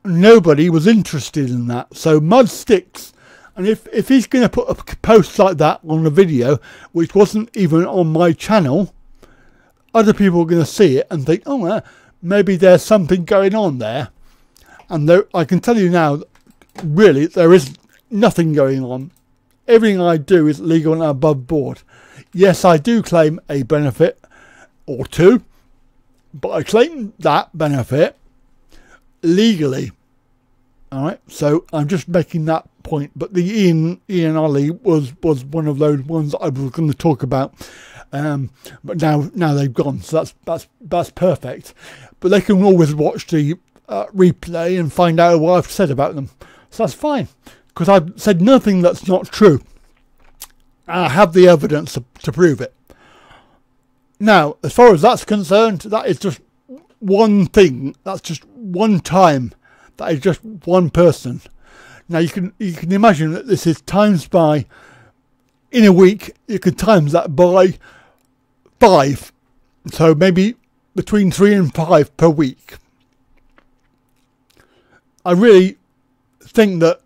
nobody was interested in that. So mud sticks. And if he's going to put a post like that on a video, which wasn't even on my channel, other people are going to see it and think, oh, maybe there's something going on there. And I can tell you now, really, there is nothing going on. Everything I do is legal and above board. Yes, I do claim a benefit or two, but I claim that benefit legally. All right, so I'm just making that point. But the Ian Ollie was one of those ones that I was going to talk about, but now they've gone, so that's perfect. But they can always watch the replay and find out what I've said about them, so that's fine, because I've said nothing that's not true. I have the evidence to prove it. Now, as far as that's concerned, that is just one thing. That's just one time. That is just one person. Now you can imagine that this is times by, in a week, you can times that by 5. So maybe between 3 and 5 per week. I really think that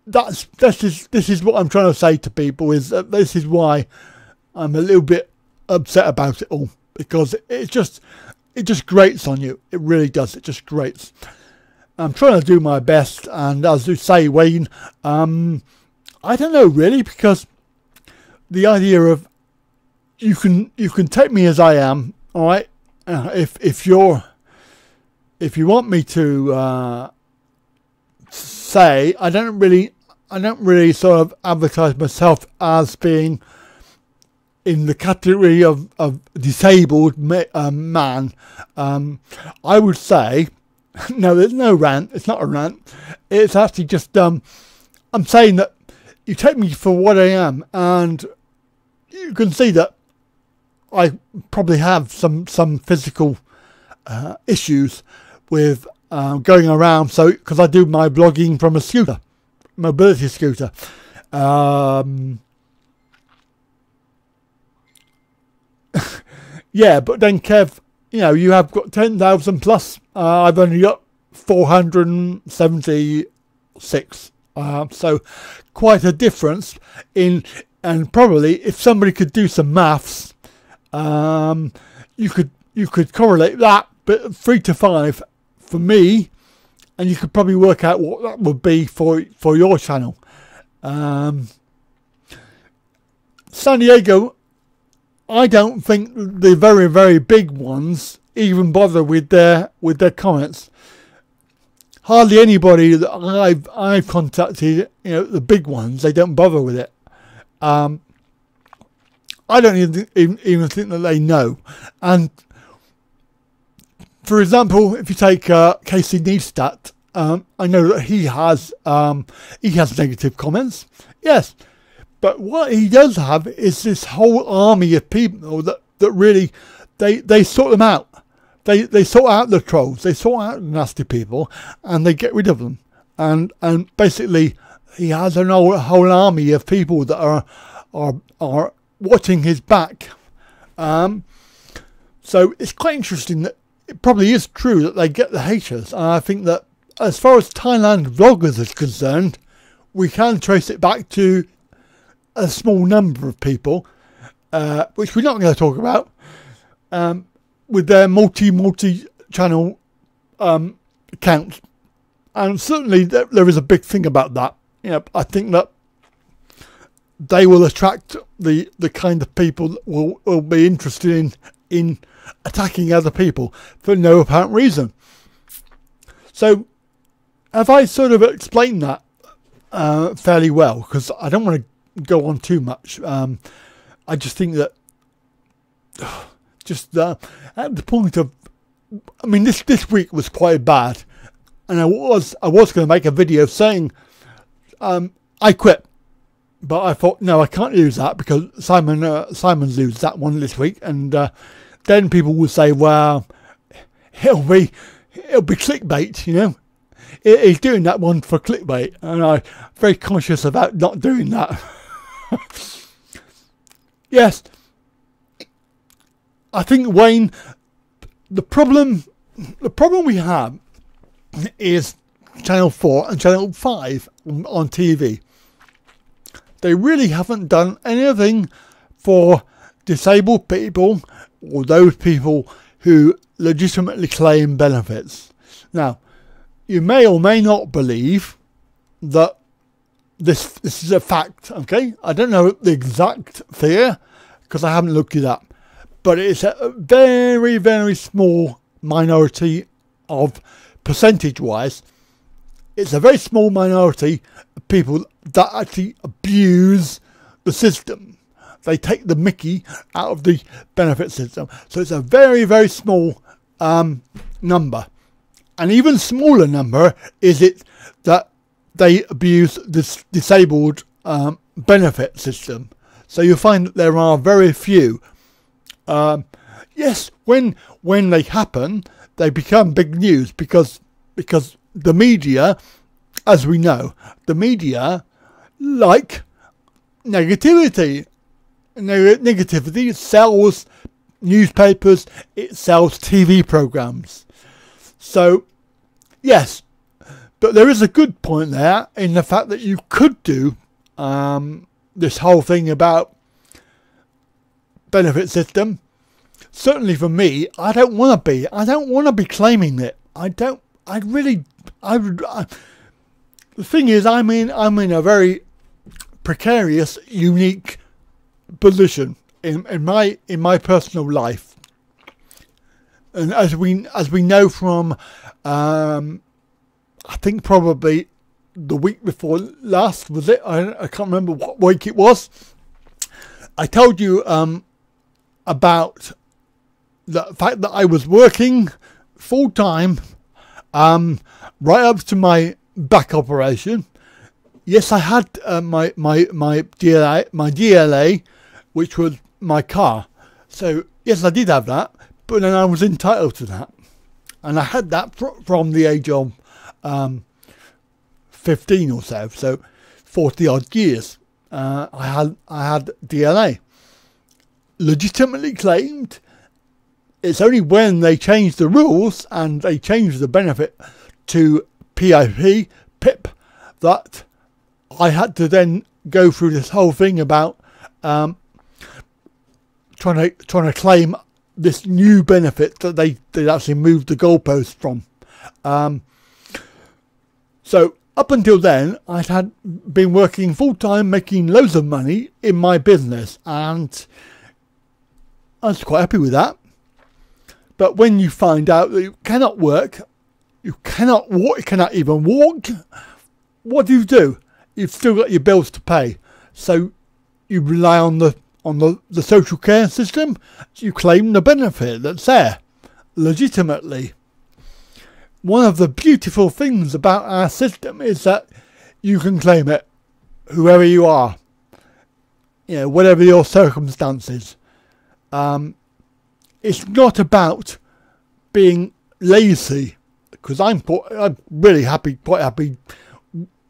this is what I'm trying to say to people, is that this is why I'm a little bit upset about it all, because it just grates on you. It really does. It just grates. I'm trying to do my best, and as you say, Wayne, I don't know really, because the idea of you can take me as I am, all right. If you want me to say, I don't really sort of advertise myself as being in the category of disabled man. I would say. No, there's no rant. It's not a rant. It's actually just I'm saying that you take me for what I am, and you can see that I probably have some physical issues with going around. So because I do my blogging from a scooter, mobility scooter. Yeah, but then Kev, you know, you have got 10,000 plus. I've only got 476. So quite a difference in, and probably if somebody could do some maths, you could correlate that, but 3 to 5 for me, and you could probably work out what that would be for your channel. San Diego, I don't think the very, very big ones even bother with their comments. Hardly anybody that I've contacted, you know, the big ones, they don't bother with it. I don't even think that they know. And for example, if you take Casey Neistat, I know that he has negative comments. Yes. But what he does have is this whole army of people that really, they sort them out. They sort out the trolls, they sort out the nasty people, and they get rid of them. And basically, he has a whole army of people that are watching his back. So it's quite interesting that it probably is true that they get the haters. And I think that as far as Thailand vloggers is concerned, we can trace it back to a small number of people, which we're not going to talk about, with their multi-channel accounts. And certainly there is a big thing about that. You know, I think that they will attract the kind of people that will be interested in attacking other people for no apparent reason. So have I sort of explained that fairly well? Because I don't want to go on too much. I just think that at the point of, I mean, this week was quite bad, and I was going to make a video saying I quit, but I thought no, I can't use that because Simon's used that one this week, and then people will say, well, it'll be clickbait, you know. He's doing that one for clickbait, and I'm very conscious about not doing that. Yes, I think, Wayne, the problem we have is Channel 4 and Channel 5 on TV. They really haven't done anything for disabled people or those people who legitimately claim benefits. Now, you may or may not believe that this is a fact, okay? I don't know the exact figure because I haven't looked it up, but it's a very, very small minority of percentage-wise. It's a very small minority of people that actually abuse the system. They take the mickey out of the benefit system. So it's a very, very small number. An even smaller number is it that they abuse this disabled benefit system. So you'll find that there are very few. Yes, when they happen, they become big news because the media, as we know, the media like negativity. Negativity sells newspapers, it sells TV programs. So, yes, but there is a good point there in the fact that you could do this whole thing about benefit system. Certainly for me, I don't want to be claiming it. The thing is, I'm in a very precarious, unique position in my personal life, and as we know from I think probably the week before last, was it? I can't remember what week it was. I told you about the fact that I was working full time right up to my back operation. yes, I had my DLA, which was my car. So yes, I did have that, but then I was entitled to that, and I had that from the age of 15 or so 40 odd years. I had DLA, legitimately claimed. It's only when they changed the rules and they changed the benefit to PIP that I had to then go through this whole thing about trying to claim this new benefit that they actually moved the goalpost from. So up until then, I had been working full time, making loads of money in my business, and I was quite happy with that. But when you find out that you cannot work, you cannot walk, you cannot even walk, what do? You've still got your bills to pay, so you rely on the social care system. You claim the benefit that's there legitimately. One of the beautiful things about our system is that you can claim it, whoever you are, whatever your circumstances. It's not about being lazy, because I'm really quite happy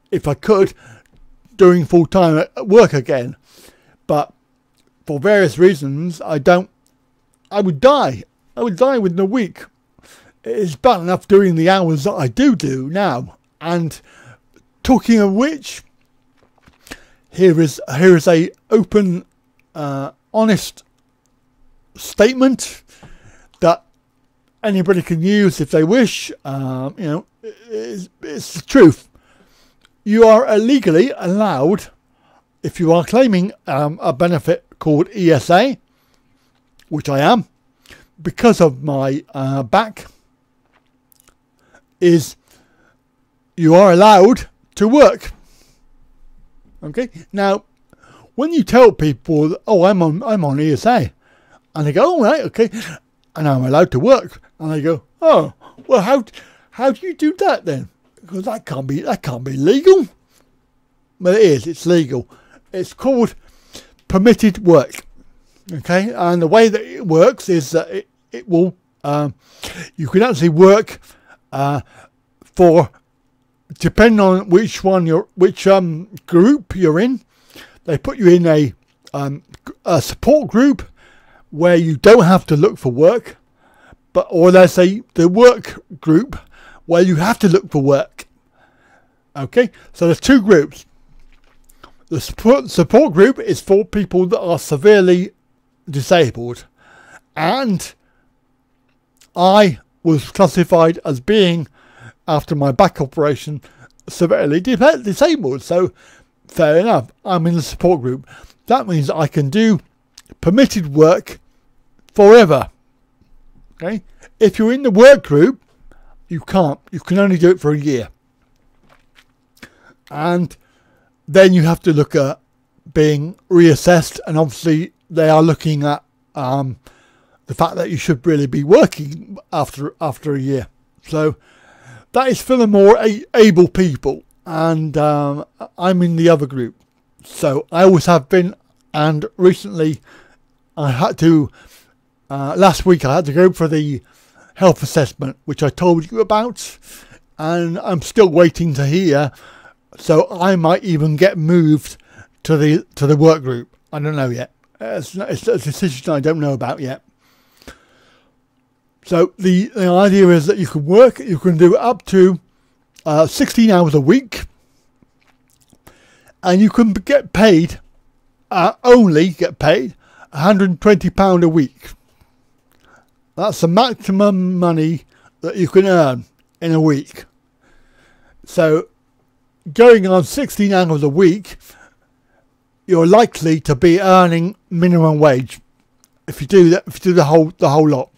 if I could doing full time at work again, but for various reasons I would die within a week. It's bad enough doing the hours that I do now. And talking of which, here is a open, honest statement that anybody can use if they wish. It's the truth. You are illegally allowed, if you are claiming a benefit called ESA, which I am, because of my back, is you are allowed to work. Okay. Now, when you tell people, "Oh, I'm on ESA," and they go, "Oh, right, okay," and I'm allowed to work, and they go, "Oh, well, how do you do that then? Because that can't be legal." Well, it is. It's legal. It's called permitted work. Okay, and the way that it works is that it will you can actually work for, depending on which group you're in. They put you in a support group where you don't have to look for work, or there's the work group where you have to look for work. Okay, so there's two groups. The support group is for people that are severely disabled, and I was classified as being, after my back operation, severely disabled. So fair enough, I'm in the support group. That means I can do permitted work forever. Okay, if you're in the work group, you can't. You can only do it for a year, and then you have to look at being reassessed, and obviously they are looking at the fact that you should really be working after a year. So that is for the more able people, and I'm in the other group. So I always have been, and recently I had to, last week I had to go for the health assessment, which I told you about, and I'm still waiting to hear. So I might even get moved to the work group. I don't know yet. It's a decision I don't know about yet. So the idea is that you can work. You can do up to 16 hours a week, and you can get paid only get paid £120 a week. That's the maximum money that you can earn in a week. So going on 16 hours a week, you're likely to be earning minimum wage if you do that. If you do the whole lot,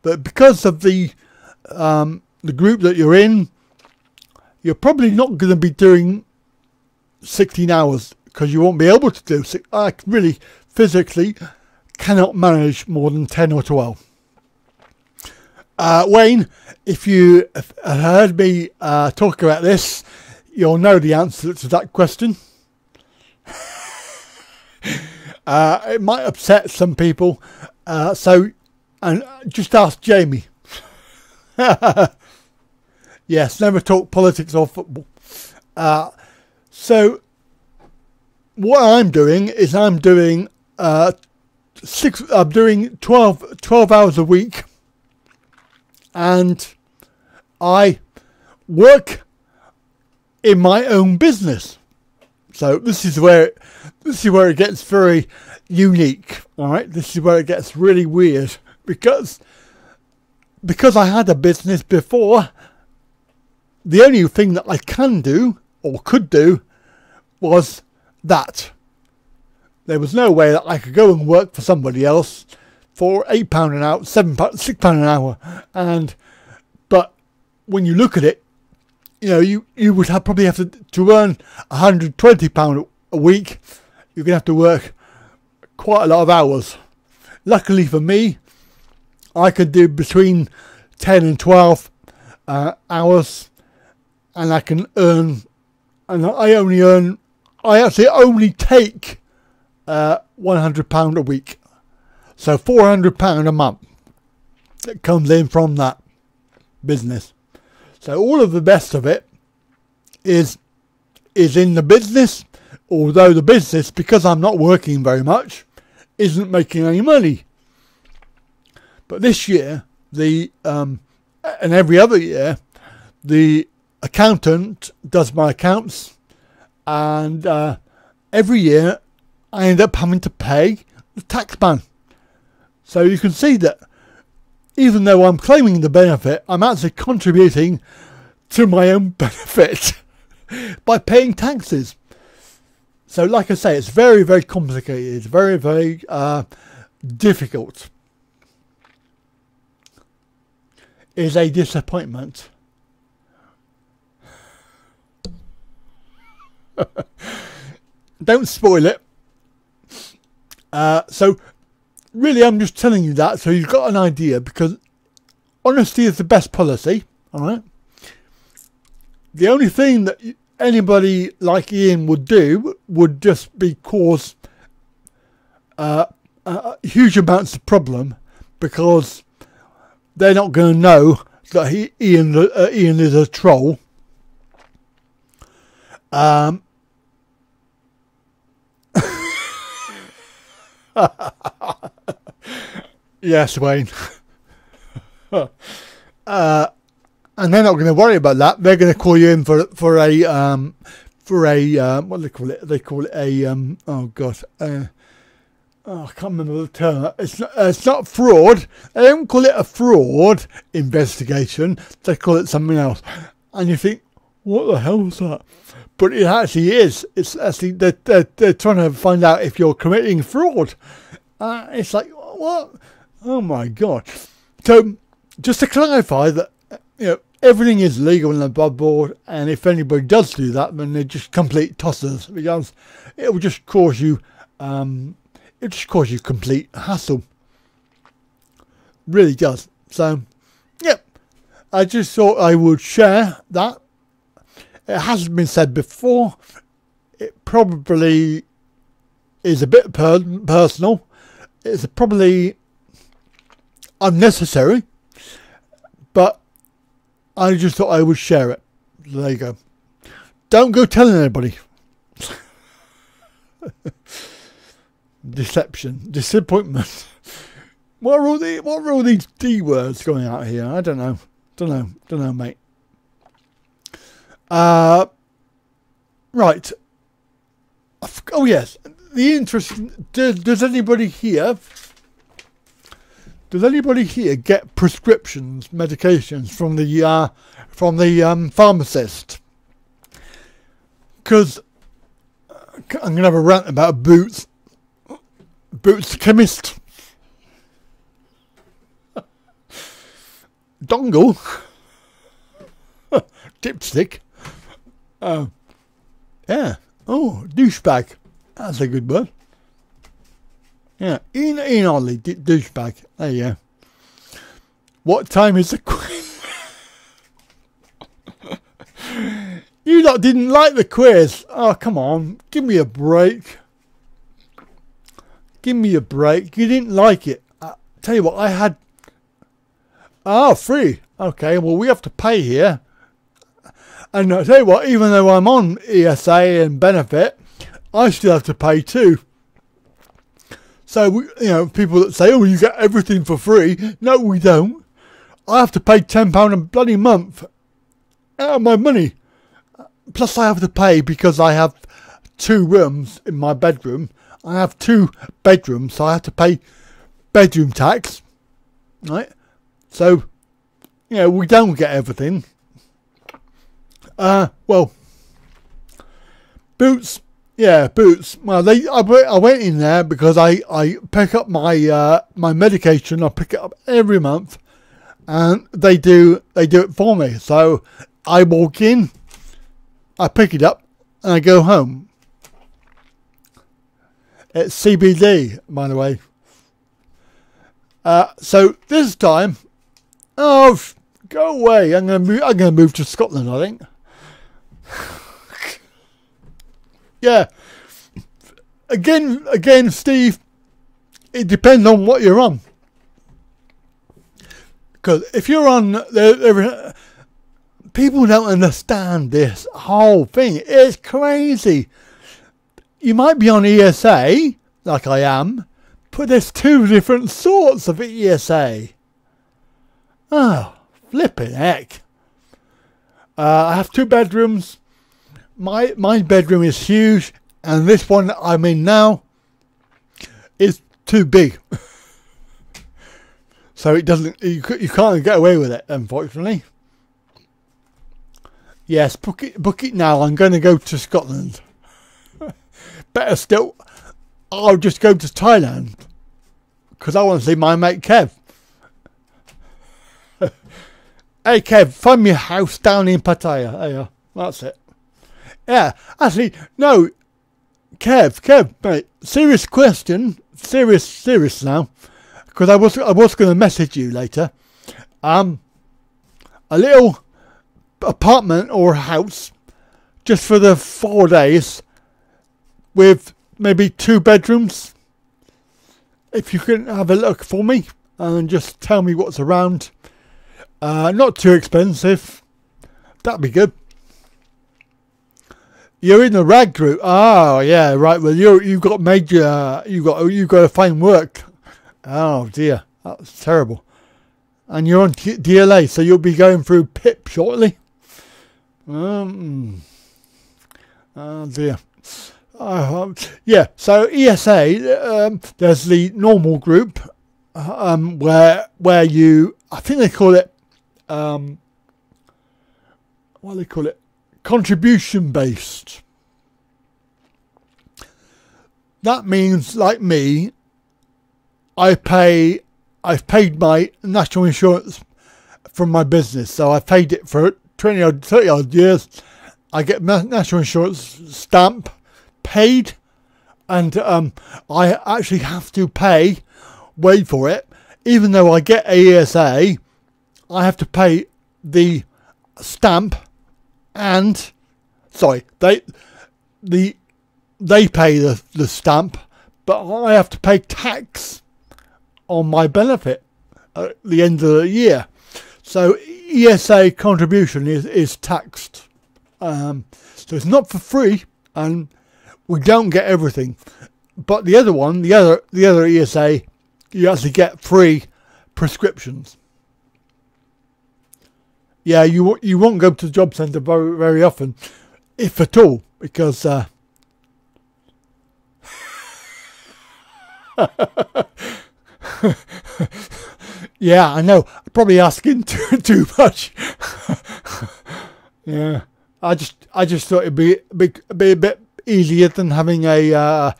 but because of the group that you're in, you're probably not going to be doing 16 hours because you won't be able to do. I really physically cannot manage more than 10 or 12. Wayne, if you heard me talk about this, you'll know the answer to that question. It might upset some people, and just ask Jamie. Yes, never talk politics or football. So what I'm doing is I'm doing 12 hours a week, and I work in my own business. So this is where it gets very unique. All right, this is where it gets really weird, because I had a business before. The only thing that I can do or could do was that. There was no way that I could go and work for somebody else for £8 an hour, £6 an hour, but when you look at it, you know, you would probably have to earn £120 a week. You're gonna have to work quite a lot of hours. Luckily for me, I could do between 10 and 12 hours, and I can earn. And I actually only take £100 a week, so £400 a month that comes in from that business. So all of the best of it is in the business, although the business, because I'm not working very much, isn't making any money. But this year, and every other year, the accountant does my accounts, and every year I end up having to pay the tax man. So you can see that even though I'm claiming the benefit, I'm actually contributing to my own benefit by paying taxes. So like I say, it's very, very complicated. It's very, very difficult. It's a disappointment. Don't spoil it. So really, I'm just telling you that so you've got an idea, because honesty is the best policy. All right. The only thing that anybody like Ian would do would just be cause huge amounts of problem, because they're not going to know that Ian is a troll. Yes, Wayne. And they're not going to worry about that. They're going to call you in for a what do they call it? They call it a oh god. I can't remember the term. It's not fraud. They don't call it a fraud investigation. They call it something else. And you think, what the hell is that? But it actually is. It's actually they're trying to find out if you're committing fraud. It's like, what? Oh my god. So just to clarify that, you know, everything is legal and above board, and if anybody does do that, then they're just complete tossers, because it will just cause you complete hassle. Really does. So yeah, I just thought I would share that. It hasn't been said before. It probably is a bit personal. It's probably unnecessary, but I just thought I would share it. There you go. Don't go telling anybody. Deception, disappointment. What are all these D words going out here? I don't know, mate. Right. Oh yes, the interest. Does anybody here get prescriptions, medications from the pharmacist? Because I'm gonna have a rant about Boots the chemist. Dongle. Dipstick. Yeah. Oh, douchebag. That's a good word. Yeah. Ian Ollie, douchebag. There you go. What time is the You lot didn't like the quiz. Oh, come on. Give me a break. Give me a break. You didn't like it. Tell you what, I had... Ah, free. Okay, well, we have to pay here. And I tell you what, even though I'm on ESA and benefit, I still have to pay too. So, you know, people that say, oh, you get everything for free. No, we don't. I have to pay £10 a bloody month out of my money. Plus I have to pay because I have 2 rooms in my bedroom. I have 2 bedrooms, so I have to pay bedroom tax. Right? So, you know, we don't get everything. Well, Boots. Yeah, Boots. Well, I went in there because I pick up my my medication. I pick it up every month, and they do it for me. So I walk in, I pick it up, and I go home. It's CBD, by the way. So this time, oh, go away! I'm gonna move to Scotland, I think. Yeah. Again, Steve, it depends on what you're on. Because if you're on... people don't understand this whole thing. It's crazy. You might be on ESA, like I am, but there's 2 different sorts of ESA. Oh, flipping heck. I have 2 bedrooms. My bedroom is huge, and this one that I'm in now is too big. So it doesn't. You can't get away with it, unfortunately. Yes, book it now. I'm going to go to Scotland. Better still, I'll just go to Thailand because I want to see my mate Kev. Hey Kev, find me a house down in Pattaya. There you are. That's it. Yeah, actually, no, Kev, mate, serious question, serious now, because I was going to message you later. A little apartment or house, just for the 4 days, with maybe 2 bedrooms. If you can have a look for me and just tell me what's around. Not too expensive. That'd be good. You're in the rag group. Oh yeah, right. Well, you've got major. You got to find work. Oh dear, that's terrible. And you're on DLA, so you'll be going through PIP shortly. Oh dear. Yeah. So ESA. There's the normal group. Where you. I think they call it. What do they call it? Contribution based. That means, like me, I've paid my national insurance from my business, so I've paid it for 30 odd years. I get national insurance stamp paid, and I actually have to wait for it, even though I get ESA, I have to pay the stamp. And sorry, they pay the stamp, but I have to pay tax on my benefit at the end of the year. So ESA contribution is taxed. So it's not for free, and we don't get everything. But the other one, the other ESA, you actually get free prescriptions. Yeah, you won't go to the job centre very, very often, if at all, because yeah, I know, probably asking too much. Yeah, I just thought it'd be a bit easier than having a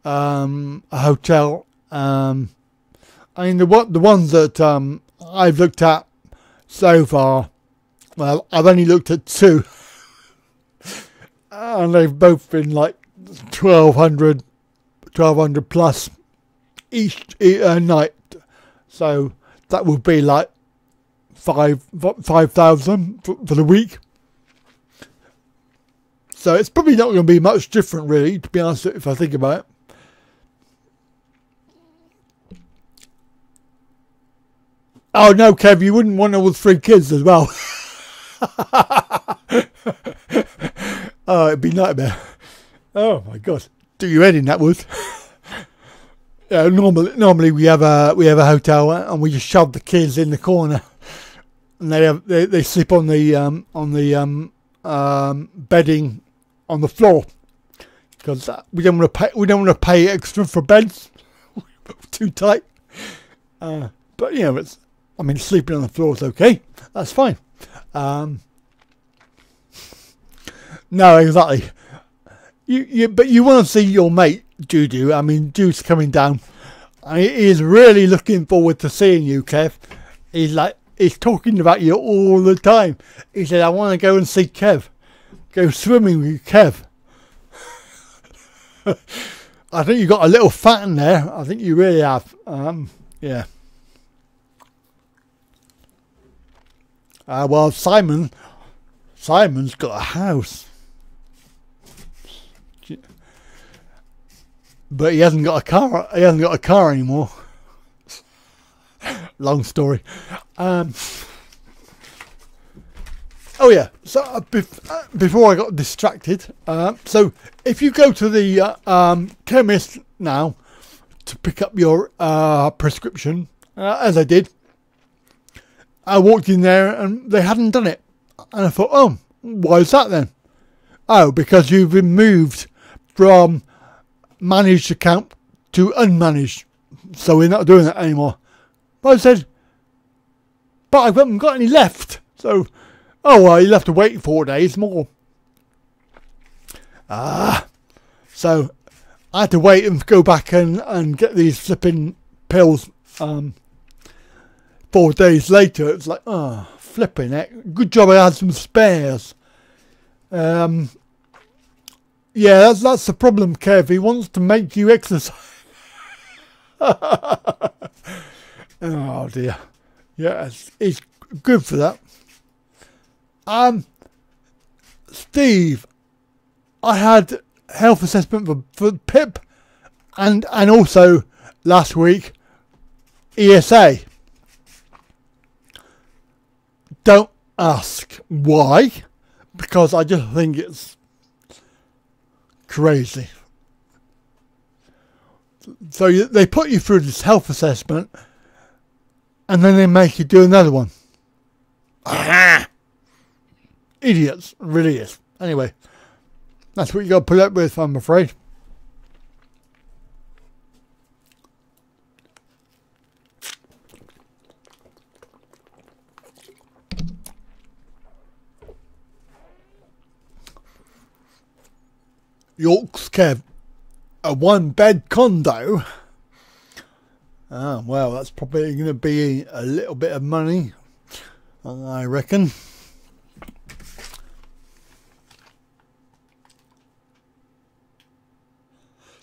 hotel. I mean, the ones that I've looked at so far. Well, I've only looked at 2, and they've both been like 1,200 plus each night. So that would be like 5,000 for the week. So it's probably not going to be much different, really, to be honest, if I think about it. Oh no, Kev, you wouldn't want all 3 kids as well. Oh, it'd be a nightmare. Oh my god, do your head in, that would. Yeah, normally we have a hotel and we just shove the kids in the corner, and they sleep on the bedding on the floor, because we don't want to pay extra for beds. Too tight. But you know, sleeping on the floor is okay. That's fine. No, exactly. But you want to see your mate, Juju. I mean, Jude's coming down. He is really looking forward to seeing you, Kev. He's talking about you all the time. He said, I want to go and see Kev. Go swimming with Kev. I think you got a little fat in there. I think you really have. Yeah. Well, Simon's got a house. But he hasn't got a car. He hasn't got a car anymore. Long story. Oh yeah. So before I got distracted, so if you go to the chemist now to pick up your prescription, as I did, I walked in there and they hadn't done it, and I thought, oh, why is that then? Oh, because you've been moved from managed account to unmanaged, so we're not doing that anymore. But I said, but I haven't got any left. So, oh well, you'll have to wait 4 days more. So I had to wait and go back and get these flipping pills. 4 days later, it's like, oh, flipping heck. Good job I had some spares. Yeah, that's the problem, Kev. He wants to make you exercise. Oh dear. Yeah, it's good for that. Steve, I had health assessment for Pip, and also last week ESA. Don't ask why, because I just think it's crazy. So they put you through this health assessment, and then they make you do another one. Idiots, really is. Anyway, that's what you got to put up with, I'm afraid. York's Kev, a 1-bed condo. Well, that's probably going to be a little bit of money, I reckon.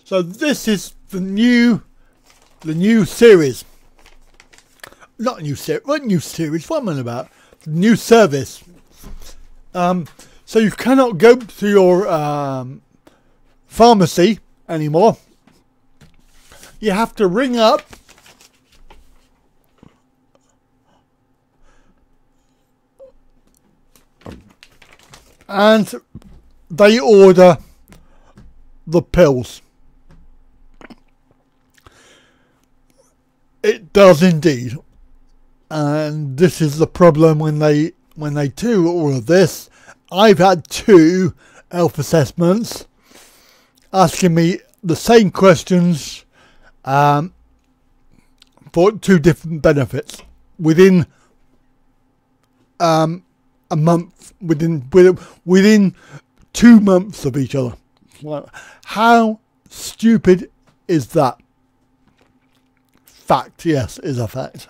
So this is the new series. Not new series. What new series? What am I about? The new service. So you cannot go to your pharmacy anymore. You have to ring up and they order the pills. It does indeed, and this is the problem when they do all of this. I've had 2 health assessments asking me the same questions for 2 different benefits within a month, within 2 months of each other. How stupid is that? Fact, yes, is a fact.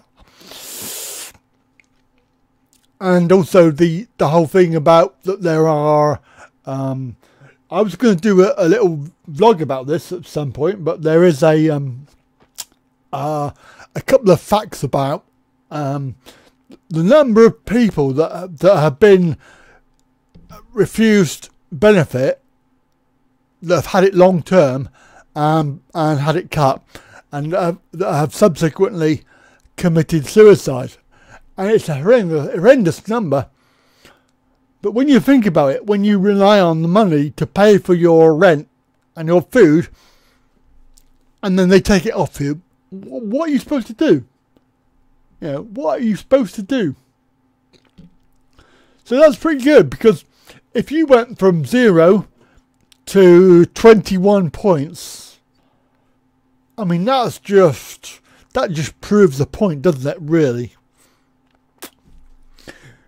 And also the whole thing about that there are I was going to do a little vlog about this at some point, but there is a couple of facts about the number of people that have been refused benefit that have had it long term and had it cut, and that have subsequently committed suicide. And it's a horrendous number. But when you think about it, when you rely on the money to pay for your rent and your food, and then they take it off you, what are you supposed to do? You know, what are you supposed to do? So that's pretty good, because if you went from 0 to 21 points, I mean, that just proves the point, doesn't it, really?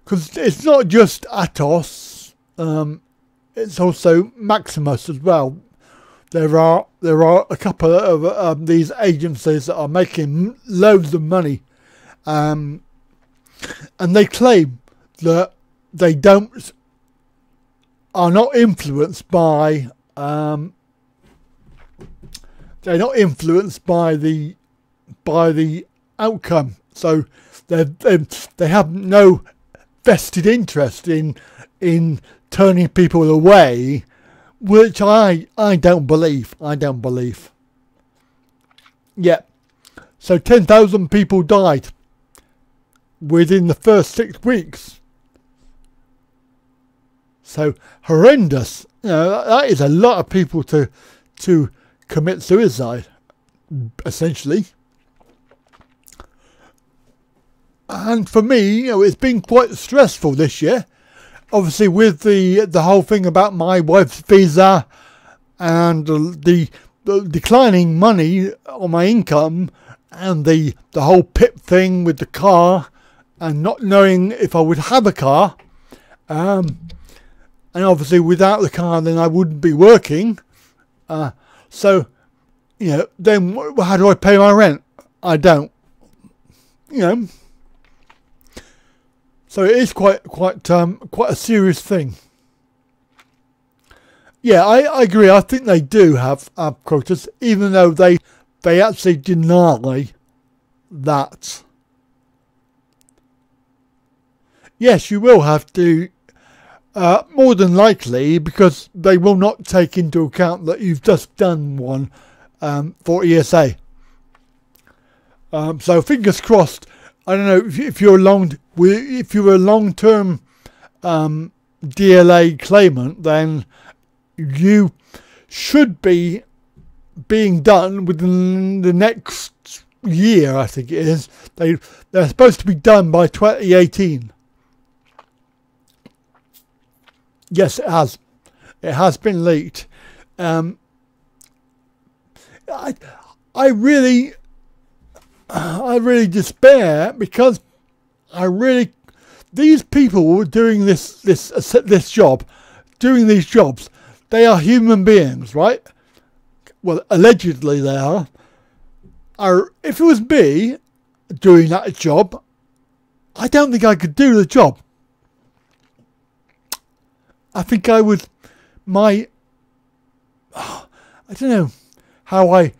Because it's not just Atos, it's also Maximus as well. There are a couple of these agencies that are making loads of money, and they claim that they are not influenced by the outcome. So they have no vested interest in turning people away, which I don't believe. Yeah. So 10,000 people died within the first 6 weeks. So horrendous. You know, that is a lot of people to commit suicide, essentially. And for me, you know, it's been quite stressful this year. Obviously, with the whole thing about my wife's visa and the declining money on my income, and the whole PIP thing with the car, and not knowing if I would have a car, and obviously without the car, then I wouldn't be working. So, you know, then how do I pay my rent? I don't. You know. So it is quite a serious thing. Yeah, I agree. I think they do have quotas, even though they actually deny that. Yes, you will have to, more than likely, because they will not take into account that you've just done one for ESA. So fingers crossed. I don't know if you're a long-term DLA claimant, then you should be being done within the next year. I think it is. They're supposed to be done by 2018. Yes, it has. It has been leaked. I really despair, because these people who are doing this job, doing these jobs, they are human beings, right? Well, allegedly they are. If it was me doing that job, I don't think I could do the job. I think I would, I don't know how I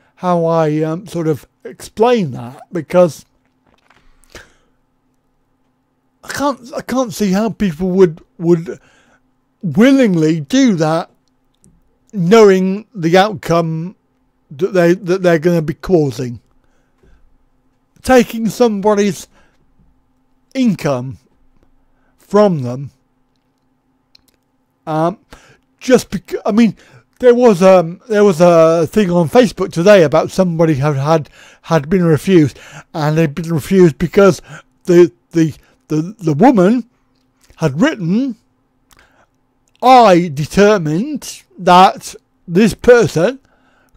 sort of explain that, because I can't see how people would willingly do that, knowing the outcome that they're going to be causing. Taking somebody's income from them, just because, I mean, there was a thing on Facebook today about somebody had been refused, and they'd been refused because the woman had written, I determined that this person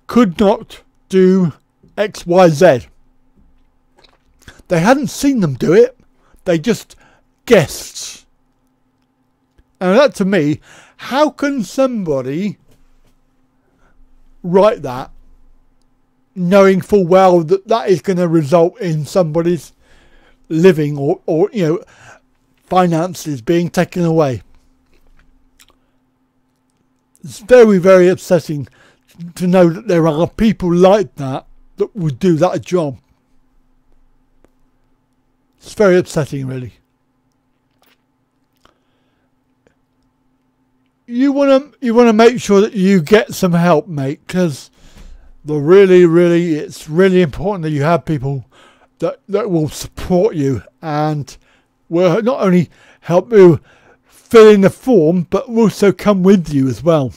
could not do X, Y, Z. They hadn't seen them do it, they just guessed. And that, to me, how can somebody write that knowing full well that that is going to result in somebody's living or you know, finances being taken away? It's very, very upsetting to know that there are people like that would do that job. It's very upsetting, really. you wanna make sure that you get some help, mate, because it's really important that you have people that will support you and will not only help you fill in the form, but also come with you as well.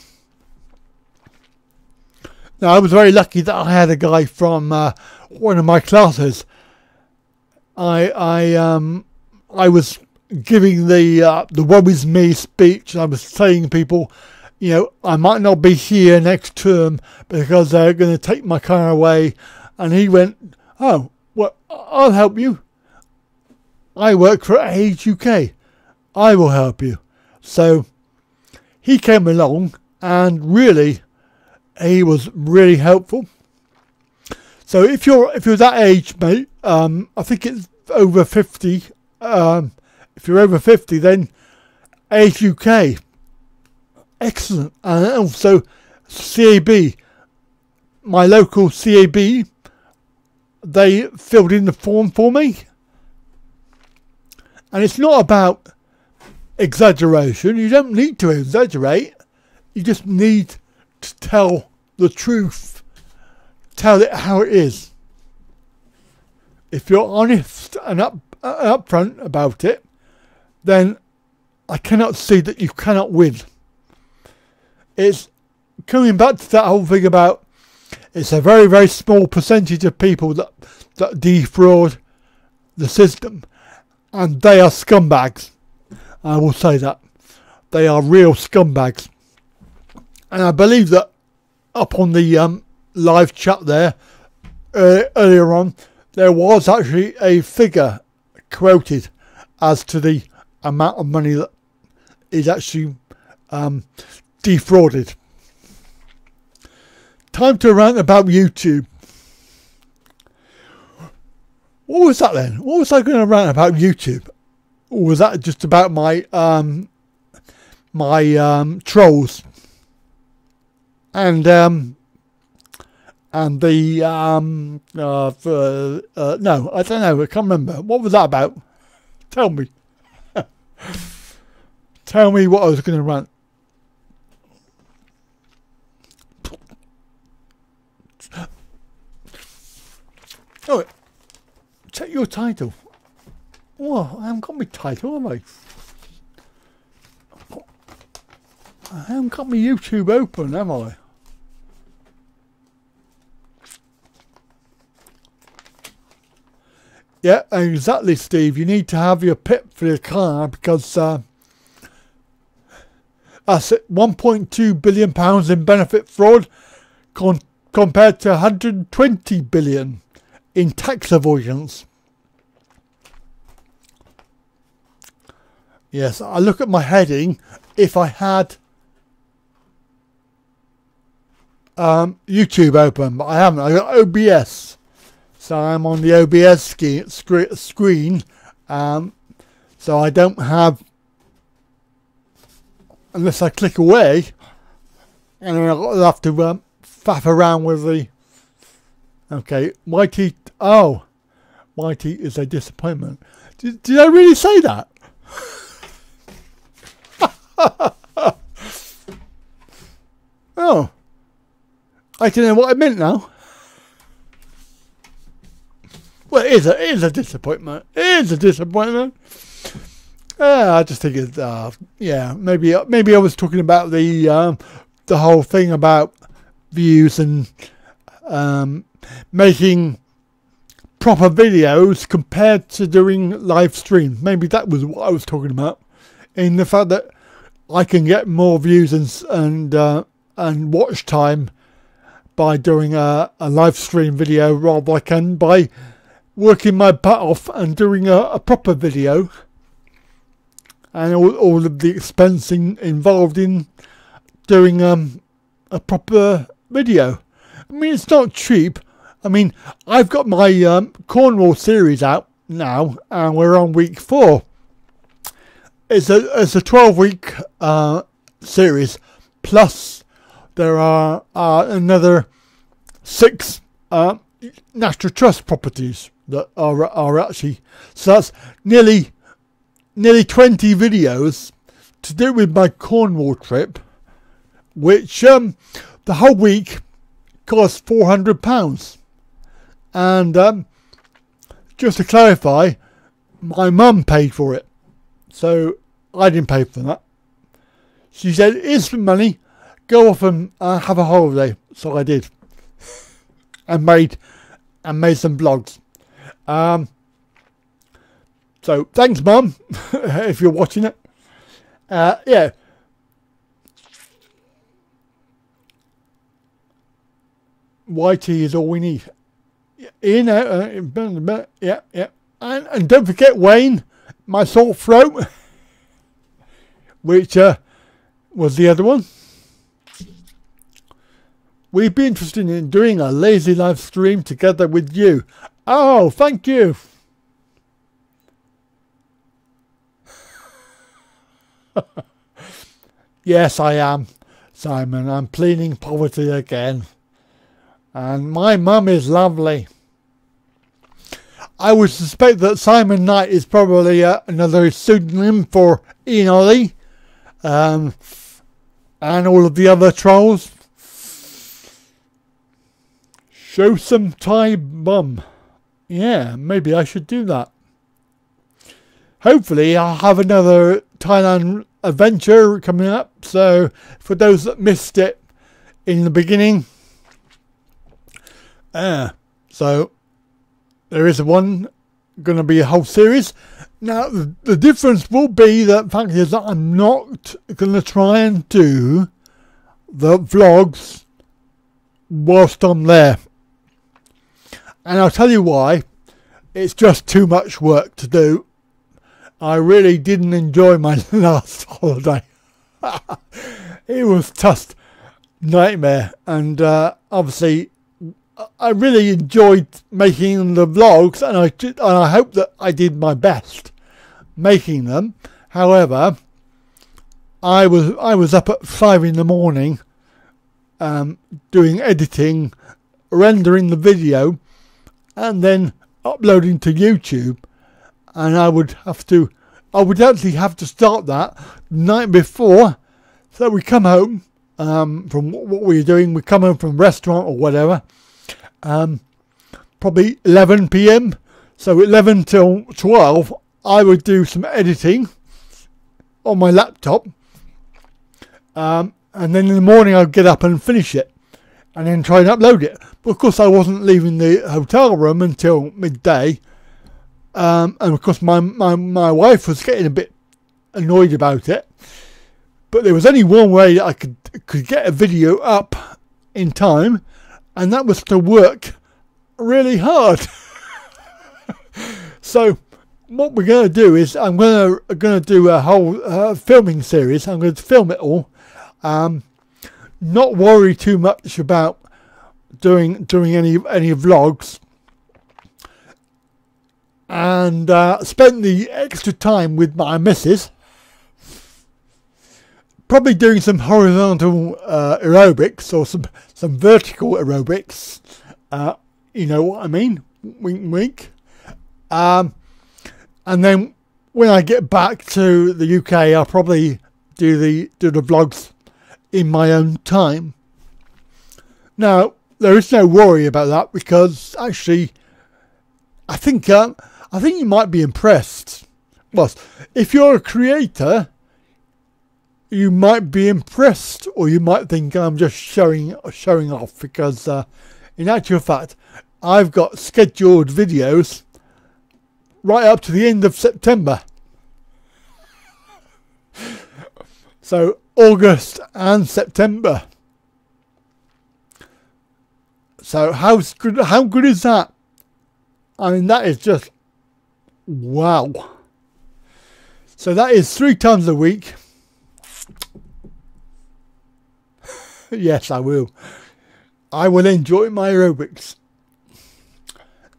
Now, I was very lucky that I had a guy from one of my classes. I was giving the "Woe is me" speech, and I was saying to people, you know, I might not be here next term because they're going to take my car away. And he went, "Oh, well, I'll help you. I work for Age UK. I will help you." So he came along, and really, he was really helpful. So if you're that age, mate, I think it's over 50. If you're over 50, then Age UK, excellent. And also CAB, my local CAB, they filled in the form for me. And it's not about exaggeration. You don't need to exaggerate. You just need to tell the truth. Tell it how it is. If you're honest and upfront about it, then I cannot see that you cannot win. It's coming back to that whole thing about it's a very, very small percentage of people that defraud the system, and they are scumbags. I will say that. They are real scumbags. And I believe that up on the live chat there earlier on, there was actually a figure quoted as to the amount of money that is actually defrauded. Time to rant about YouTube. What was that then? What was I going to rant about YouTube? Or was that just about my trolls and the no, I don't know. I can't remember. What was that about? Tell me. Tell me what I was going to rant. Oh, check your title. Oh, I haven't got my title, have I? I haven't got my YouTube open, have I? Yeah, exactly, Steve. You need to have your PIP for your car because that's it. £1.2 billion in benefit fraud compared to 120 billion in tax avoidance. Yes, I look at my heading. If I had YouTube open, but I haven't. I got OBS. So I'm on the OBS screen, so I don't have, unless I click away, and then I'll have to faff around with the, okay, Whitey, oh, Whitey is a disappointment. Did I really say that? Oh, I don't know what I meant now. Well, it is a disappointment. It is a disappointment. I just think it's, yeah, maybe I was talking about the whole thing about views and making proper videos compared to doing live streams. Maybe that was what I was talking about, in the fact that I can get more views and watch time by doing a live stream video rather than I can by working my butt off and doing a proper video, and all of the expense involved in doing a proper video. I mean, it's not cheap. I mean, I've got my Cornwall series out now, and we're on week 4. It's a 12-week series, plus there are another 6 National Trust properties that are actually, so that's nearly 20 videos to do with my Cornwall trip, which the whole week cost £400. And just to clarify, my mum paid for it, so I didn't pay for that. She said, "Here's some money, go off and have a holiday." So I did, and made some vlogs. So thanks, Mum, if you're watching it. Yeah. YT is all we need. Yeah. And don't forget Wayne, my sore throat, which was the other one. We'd be interested in doing a lazy live stream together with you. Oh, thank you. Yes, I am, Simon. I'm pleading poverty again. And my mum is lovely. I would suspect that Simon Knight is probably another pseudonym for Ian Ollie, and all of the other trolls. Show some Thai bum. Yeah, maybe I should do that. Hopefully I'll have another Thailand adventure coming up. So for those that missed it in the beginning, so there is one going to be a whole series. Now the difference will be that fact is that I'm not going to try and do the vlogs whilst I'm there. And I'll tell you why. It's just too much work to do. I really didn't enjoy my last holiday. It was just nightmare. And obviously, I really enjoyed making the vlogs, and I hope that I did my best making them. However, I was up at 5 in the morning, doing editing, rendering the video, and then uploading to YouTube. And I would actually have to start that the night before. So we come home from what we were doing. We come home from restaurant or whatever, probably 11 p.m. So 11 till 12, I would do some editing on my laptop, and then in the morning I'd get up and finish it, and then try and upload it. But of course I wasn't leaving the hotel room until midday. And of course my wife was getting a bit annoyed about it. But there was only one way that I could get a video up in time, and that was to work really hard. So what we're going to do is I'm going to do a whole filming series. I'm going to film it all. Not worry too much about doing any vlogs. And spent the extra time with my missus, probably doing some horizontal aerobics or some vertical aerobics. You know what I mean? Wink, wink. And then when I get back to the UK, I'll probably do the vlogs in my own time. Now there is no worry about that, because actually, I think you might be impressed. Well, if you're a creator, you might be impressed, or you might think I'm just showing off, because in actual fact, I've got scheduled videos right up to the end of September. So August and September. So how good is that? I mean, that is just wow. So that is 3 times a week. Yes, I will. I will enjoy my aerobics,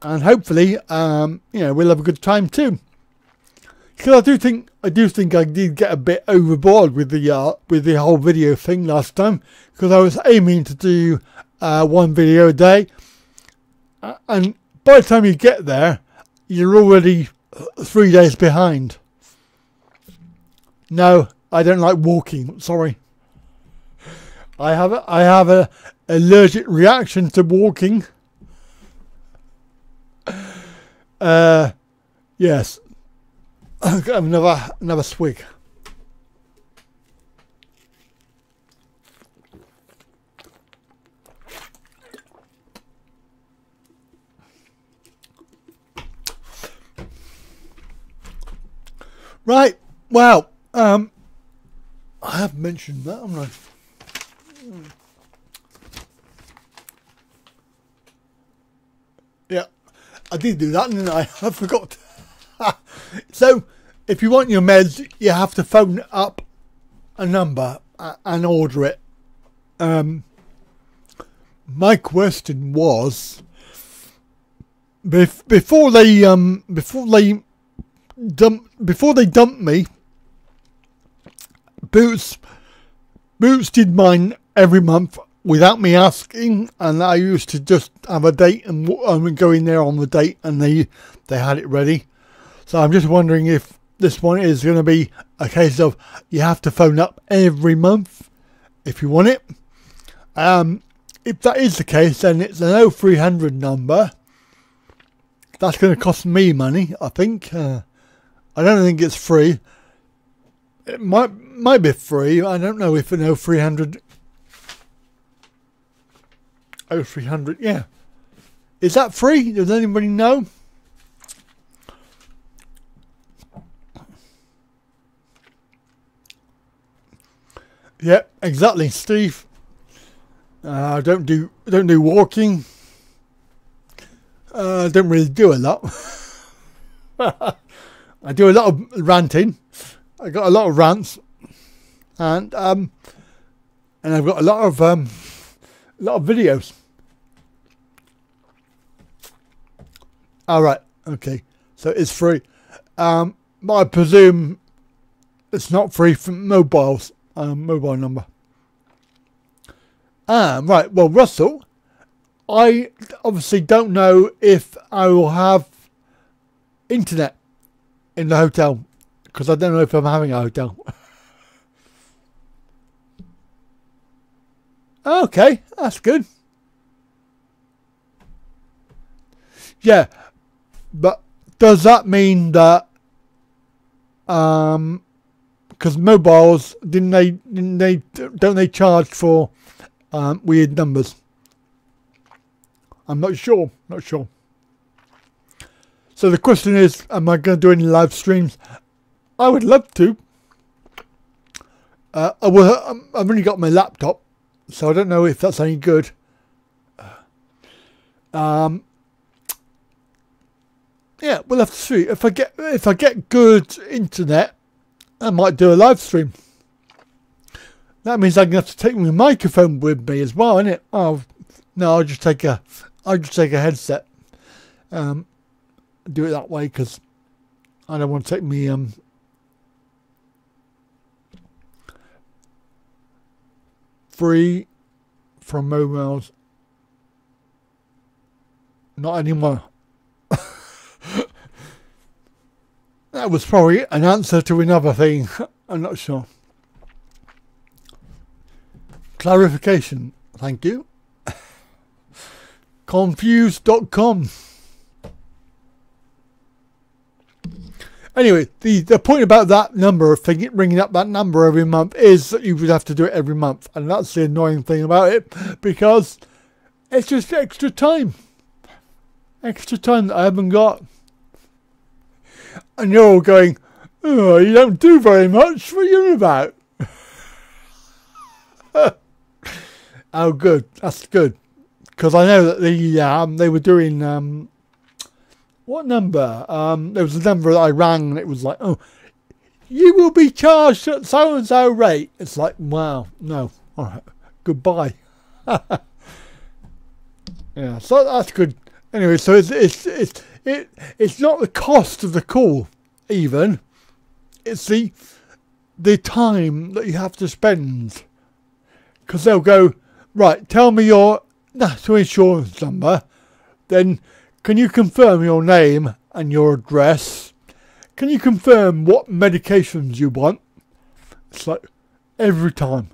and hopefully, we'll have a good time too. Because I do think I did get a bit overboard with the whole video thing last time, because I was aiming to do 1 video a day, and by the time you get there, you're already 3 days behind. No, I don't like walking. Sorry. I have a allergic reaction to walking. Yes. I'll get another swig. Right. Well, I have mentioned that, haven't I? Yeah, I did do that, didn't I? I forgot. So, if you want your meds, you have to phone up a number and order it. My question was, before they dumped me, Boots did mine every month without me asking, and I used to just have a date and go in there on the date, and they had it ready. So I'm just wondering if this one is going to be a case of you have to phone up every month if you want it. If that is the case, then it's an 0300 number. That's going to cost me money, I think. I don't think it's free. It might be free. I don't know if an 0300. 0300, yeah. Is that free? Does anybody know? Yeah, exactly, Steve. I don't do walking. I don't really do a lot. I do a lot of ranting. I got a lot of rants, and I've got a lot of videos. All right, okay, so it's free, but I presume it's not free for mobiles. Mobile number. Right. Well, Russell, I obviously don't know if I will have internet in the hotel, because I don't know if I'm having a hotel. Okay, that's good. Yeah, but does that mean that because mobiles don't they charge for weird numbers? I'm not sure. So the question is, am I going to do any live streams? I would love to. I've only got my laptop, so I don't know if that's any good. Yeah, we'll have to see. If I get good internet, I might do a live stream. That means I'm gonna have to take my microphone with me as well, innit? Oh no, I'll just take a headset. Do it that way, because I don't want to take me free from mobiles. Not anymore. That was probably an answer to another thing. I'm not sure. Clarification. Thank you. Confused.com. Anyway, the point about that number, ringing up that number every month, is that you would have to do it every month. And that's the annoying thing about it, because it's just extra time. Extra time that I haven't got. And you're all going, oh, you don't do very much. What are you on about? Oh, good. That's good. Because I know that they were doing... what number? There was a number that I rang, and it was like, oh, you will be charged at so-and-so rate. It's like, wow, no. All right. Goodbye. Yeah, so that's good. Anyway, so it's not the cost of the call, even. It's the time that you have to spend. Because they'll go, right, tell me your national insurance number. Then, can you confirm your name and your address? Can you confirm what medications you want? It's like, every time.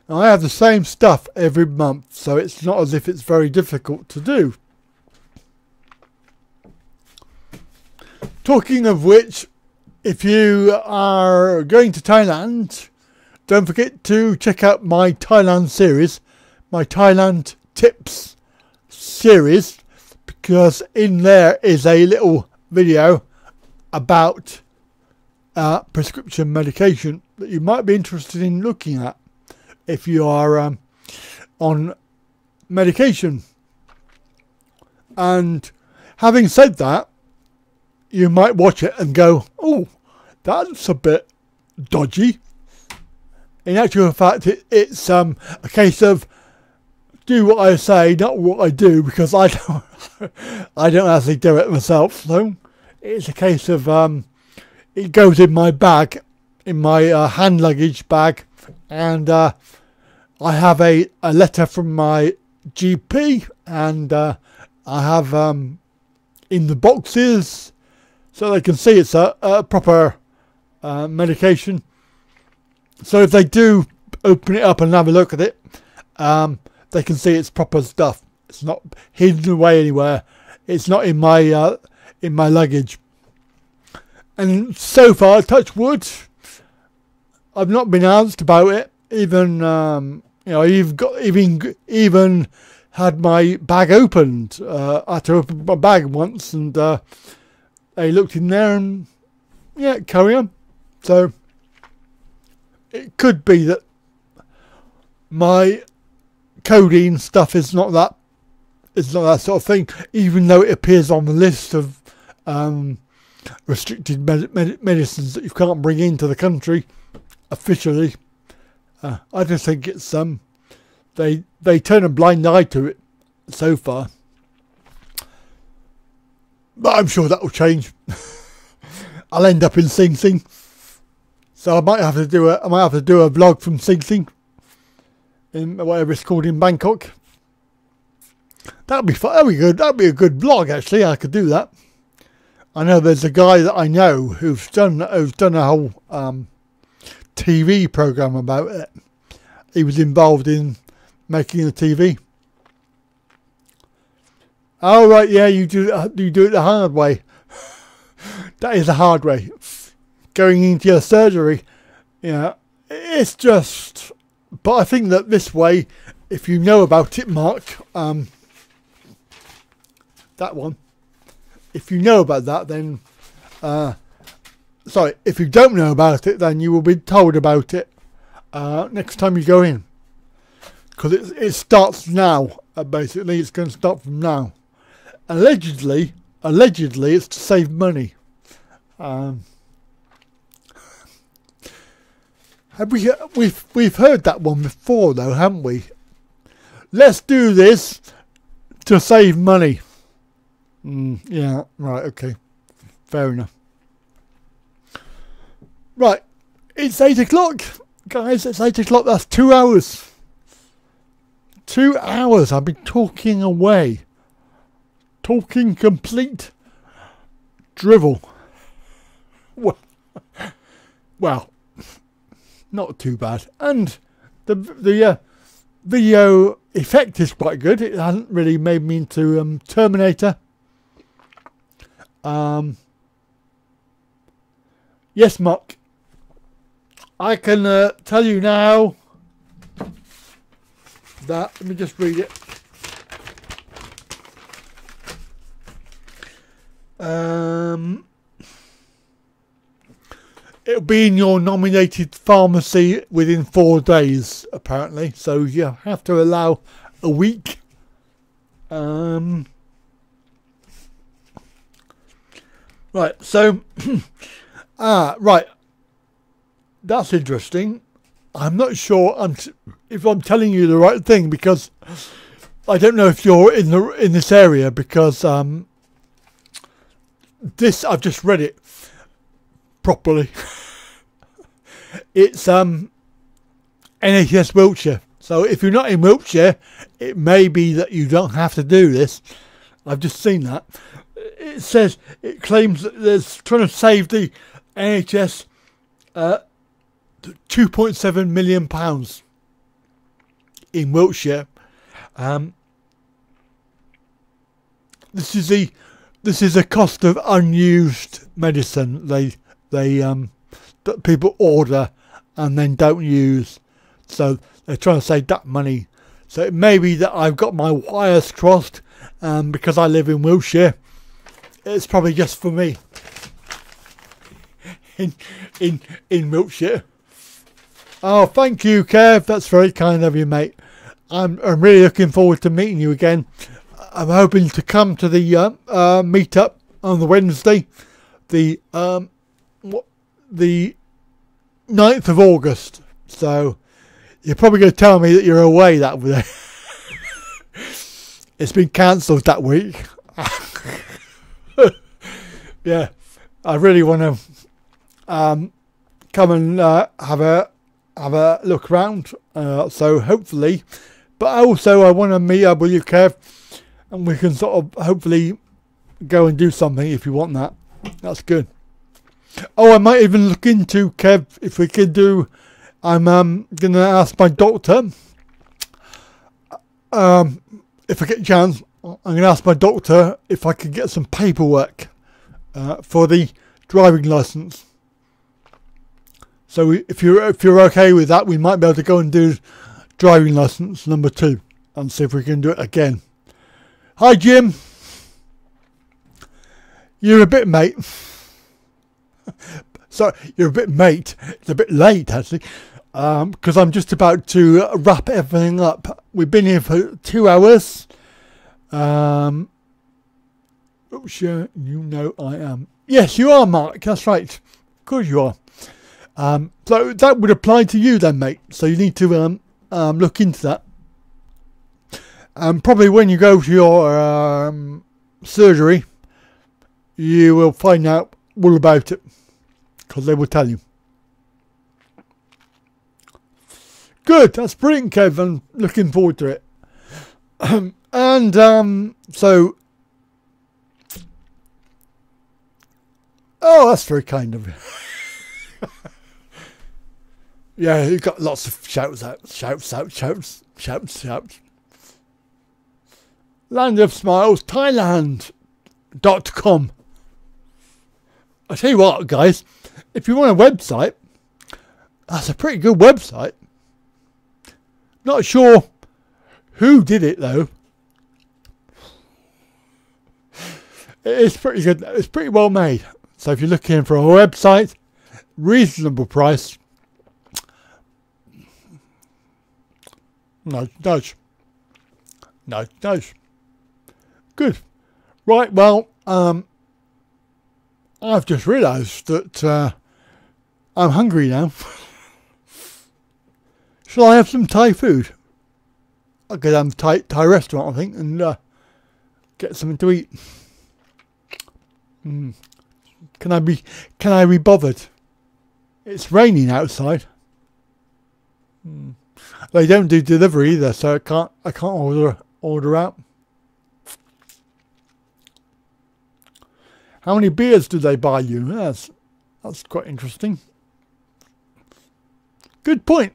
And I have the same stuff every month, so it's not as if it's very difficult to do. Talking of which, if you are going to Thailand, don't forget to check out my Thailand series, my Thailand tips series, because in there is a little video about prescription medication that you might be interested in looking at if you are on medication. And having said that, you might watch it and go, oh, that's a bit dodgy. In actual fact, it's a case of do what I say, not what I do, because I don't I don't actually do it myself. So it's a case of it goes in my bag, in my hand luggage bag, and I have a letter from my GP, and I have in the boxes so they can see it's a proper medication. So if they do open it up and have a look at it, they can see it's proper stuff. It's not hidden away anywhere. It's not in my luggage. And so far, touch wood, I've not been asked about it. Even you've even had my bag opened. I had to open my bag once, and they looked in there, and yeah, carry on. So it could be that my codeine stuff is not that sort of thing, even though it appears on the list of restricted medicines that you can't bring into the country officially. I just think it's they turn a blind eye to it so far, but I'm sure that will change. I'll end up in Sing Sing, so I might have to do a vlog from Sing Sing, in whatever it's called in Bangkok. That'd be fun. That'd be good. That'd be a good vlog, actually. I could do that. I know there's a guy that I know who's done a whole TV program about it. He was involved in making the TV. Oh right, yeah, you do it the hard way. That is the hard way. Going into your surgery, it's just. But I think that this way, if you know about it, Mark, that one. If you know about that, then sorry. If you don't know about it, then you will be told about it next time you go in, because it starts now. Basically, it's going to start from now. Allegedly, it's to save money. We've heard that one before, though, haven't we? Let's do this to save money. Yeah, right, okay. Fair enough. Right, it's 8 o'clock. Guys, it's 8 o'clock. That's 2 hours. 2 hours I've been talking away. Talking complete drivel. Well, not too bad. And the video effect is quite good. It hasn't really made me into Terminator. Yes, Mark. I can tell you now that, let me just read it. It'll be in your nominated pharmacy within 4 days, apparently. So you have to allow a week. Right, so right, that's interesting. I'm not sure if I'm telling you the right thing, because I don't know if you're in this area, because this, I've just read it properly. It's NHS Wiltshire. So if you're not in Wiltshire, it may be that you don't have to do this. I've just seen that. It says, it claims that there's trying to save the NHS £2.7 million. in Wiltshire. This is the cost of unused medicine that people order and then don't use. So they're trying to save that money. So it may be that I've got my wires crossed, because I live in Wiltshire. It's probably just for me in Wiltshire. Oh, thank you, Kev. That's very kind of you, mate. I'm really looking forward to meeting you again. I'm hoping to come to the meetup on the Wednesday, the 9th of August. So you're probably going to tell me that you're away that day. It's been cancelled that week. Yeah, I really want to come and have a look around. So hopefully, but also I want to meet up with you, Kev, and we can sort of hopefully go and do something if you want that. That's good. Oh, I might even look into, Kev, if we could do. I'm going to ask my doctor. If I get a chance, I'm going to ask my doctor if I could get some paperwork for the driving license. So if you're okay with that, we might be able to go and do driving license number 2 and see if we can do it again. Hi, Jim. You're a bit, mate. Sorry, you're a bit, mate. It's a bit late, actually, because I'm just about to wrap everything up. We've been here for 2 hours. Oh, sure, you know I am. Yes, you are, Mark. That's right. Of course you are. So that would apply to you then, mate. So you need to look into that. Probably when you go to your surgery, you will find out all about it, because they will tell you. Good, that's brilliant, Kev. I'm looking forward to it. So, oh, that's very kind of you. Yeah, you've got lots of shouts out, shouts. Land of Smiles, Thailand.com. I tell you what, guys, if you want a website, that's a pretty good website. Not sure who did it though. It's pretty good. It's pretty well made. So if you're looking for a website, reasonable price. Nudge. Good. Right, well, I've just realised that I'm hungry now. Shall I have some Thai food? I'll go down to the Thai restaurant, I think, and get something to eat. Can I be bothered? It's raining outside. They don't do delivery either, so I can't order out. How many beers do they buy you? That's quite interesting. Good point.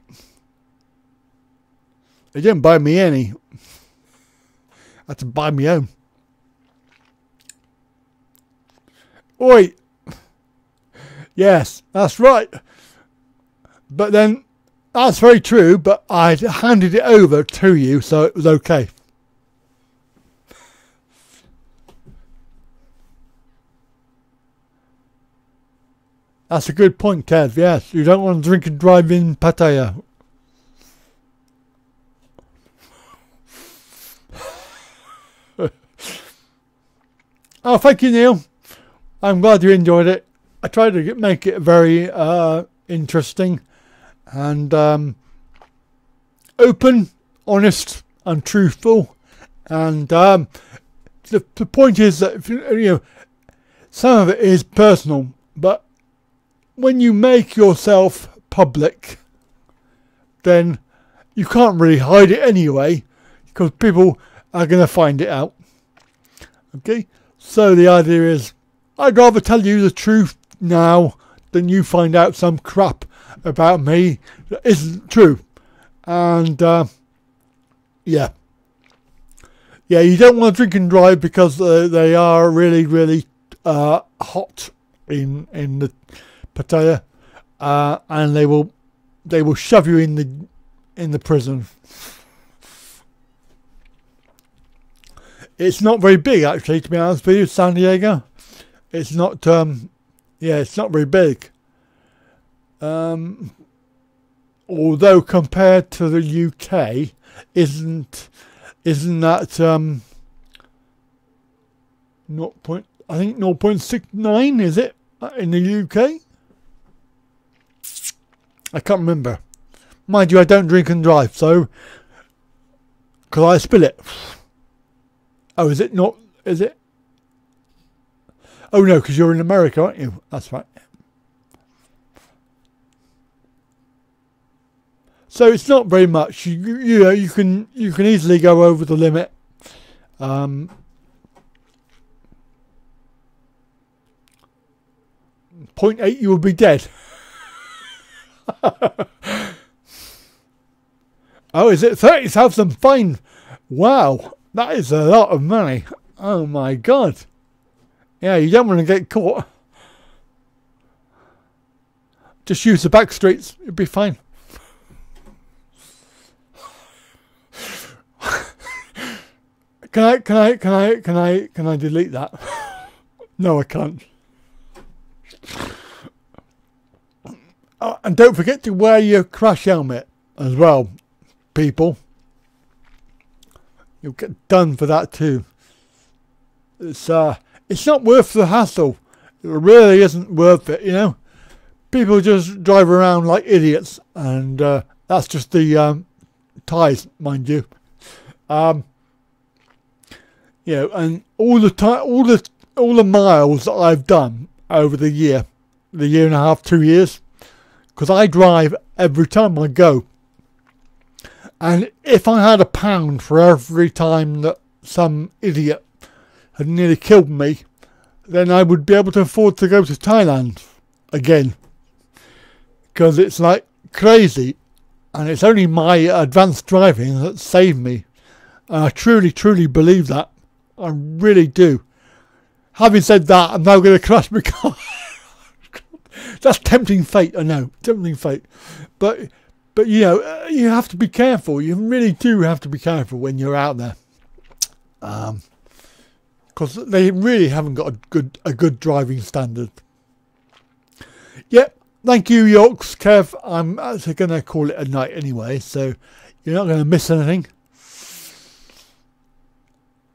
They didn't buy me any. I had to buy my own. Oi! Yes, that's right. But then, that's very true, but I handed it over to you, so it was okay. That's a good point, Kev. Yes, you don't want to drink and drive in Pattaya. Oh, thank you, Neil. I'm glad you enjoyed it. I tried to make it very interesting and open, honest, and truthful. And the point is that some of it is personal, but when you make yourself public, then you can't really hide it anyway, because people are going to find it out. Okay, so the idea is, I'd rather tell you the truth now than you find out some crap about me that isn't true. And Yeah. Yeah, you don't want to drink and drive because they are really, really hot in the Pattaya, and they will shove you in the prison. It's not very big, actually, to be honest with you, San Diego. It's not, it's not very big. Although compared to the UK, isn't that I think 0.69 is it in the UK? I can't remember. Mind you, I don't drink and drive, so could I spill it? Oh, is it not? Is it? Oh no, because you're in America, aren't you? That's right. So it's not very much. You can easily go over the limit. 0.8, you will be dead. Oh, is it 30,000 fine? Wow, that is a lot of money. Oh my God. Yeah, you don't want to get caught. Just use the back streets. You'll be fine. Can I delete that? No, I can't. Oh, and don't forget to wear your crash helmet as well, people. You'll get done for that too. It's not worth the hassle. It really isn't worth it, you know. People just drive around like idiots, and that's just the Thais, mind you. You know, and all the miles that I've done over the year and a half, 2 years, because I drive every time I go. And if I had £1 for every time that some idiot had nearly killed me, then I would be able to afford to go to Thailand again. Because it's like crazy, and it's only my advanced driving that saved me. And I truly, truly believe that. I really do. Having said that, I'm now going to crash my car. That's tempting fate, I know. Tempting fate. But you know, you have to be careful. You really do have to be careful when you're out there. Because they really haven't got a good driving standard. Yep. Thank you, Yorks, Kev. I'm actually going to call it a night anyway, so you're not going to miss anything.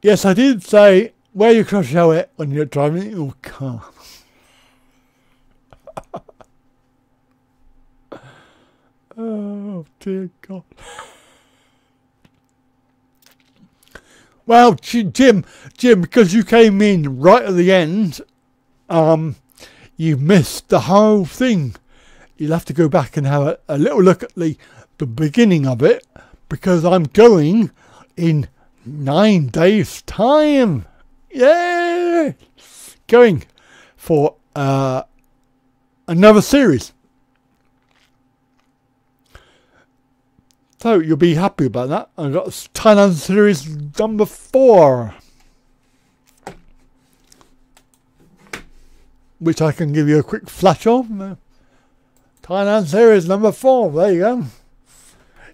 Yes, I did say wear your crash helmet when you're driving your car. Oh, dear God. Well, Jim, because you came in right at the end, you missed the whole thing. You'll have to go back and have a little look at the beginning of it, because I'm going in 9 days' time. Yay! Going for another series. So you'll be happy about that. I've got Thailand series number 4, which I can give you a quick flash of. Thailand series number 4. There you go.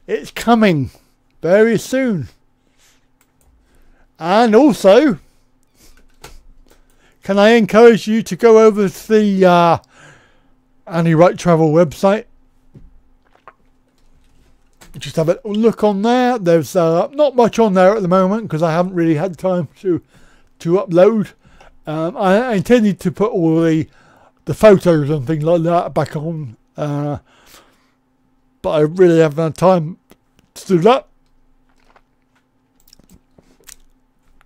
It's coming very soon. And also, can I encourage you to go over to the Wright Travel website? Just have a look on there. There's not much on there at the moment because I haven't really had time to upload. I intended to put all the photos and things like that back on, but I really haven't had time to do that.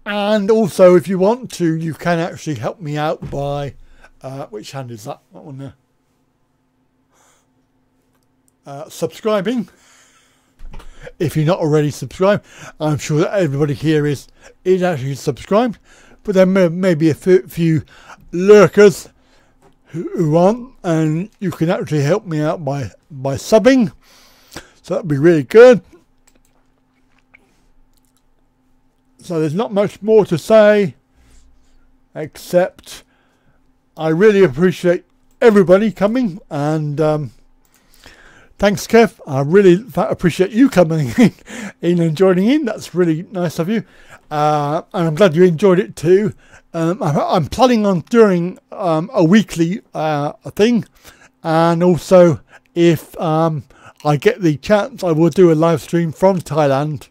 And also, if you want to, you can actually help me out by which hand is that? That one there. Subscribing. If you're not already subscribed, I'm sure that everybody here is actually subscribed, but there may be a few lurkers who aren't, and you can actually help me out by subbing, so that'd be really good. So there's not much more to say, except I really appreciate everybody coming, and thanks, Kev. I really appreciate you coming in and joining in. That's really nice of you, and I'm glad you enjoyed it too. I'm planning on doing a weekly thing, and also if I get the chance, I will do a live stream from Thailand.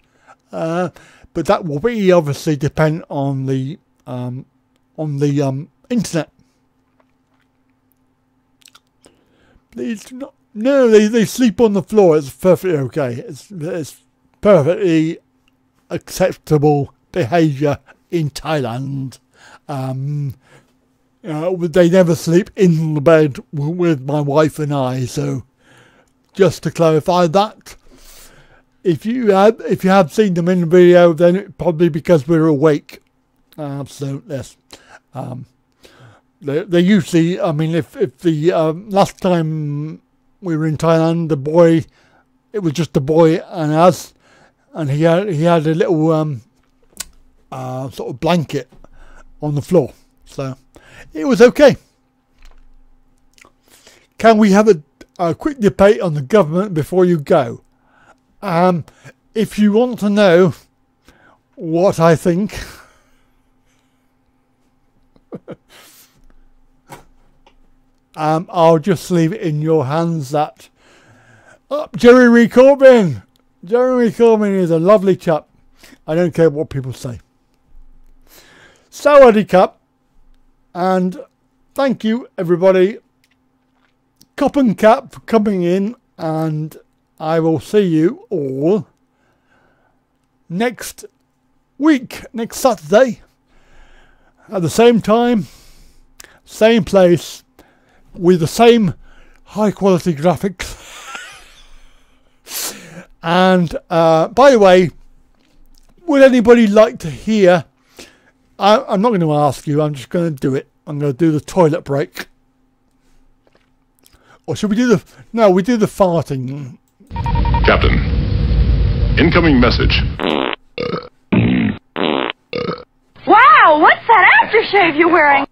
But that will be obviously depend on the internet. Please do not. No, they sleep on the floor. It's perfectly okay. It's perfectly acceptable behaviour in Thailand. They never sleep in the bed with my wife and I. So just to clarify that. If you have seen them in the video, then it's probably because we're awake. So yes, they usually. I mean, if the last time we were in Thailand, it was just the boy and us, and he had a little sort of blanket on the floor, so it was okay. Can we have a quick debate on the government before you go? If you want to know what I think, I'll just leave it in your hands. That Jeremy Corbyn. Jeremy Corbyn is a lovely chap. I don't care what people say. Sawadee Cup, and thank you everybody. Cop and Cap for coming in, and I will see you all next week, next Saturday, at the same time, same place, with the same high quality graphics. And by the way, would anybody like to hear? I'm not going to ask you, I'm just going to do it. I'm going to do the toilet break. Or should we do the... No, we do the farting. Captain, incoming message. Wow, what's that aftershave you're wearing?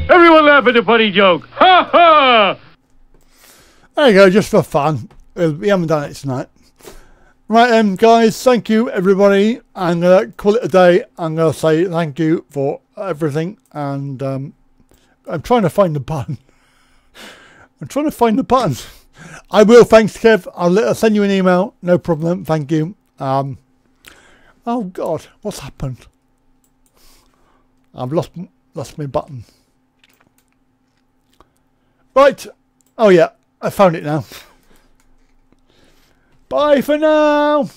Everyone laugh at the funny joke. Ha ha! There you go, just for fun. We haven't done it tonight. Right then, guys, thank you, everybody. I'm going to call it a day. I'm going to say thank you for everything. And I'm trying to find the button. I will, thanks, Kev. I'll send you an email. No problem, thank you. Oh, God, what's happened? I've lost my button. Right. Oh, yeah, I found it now. Bye for now.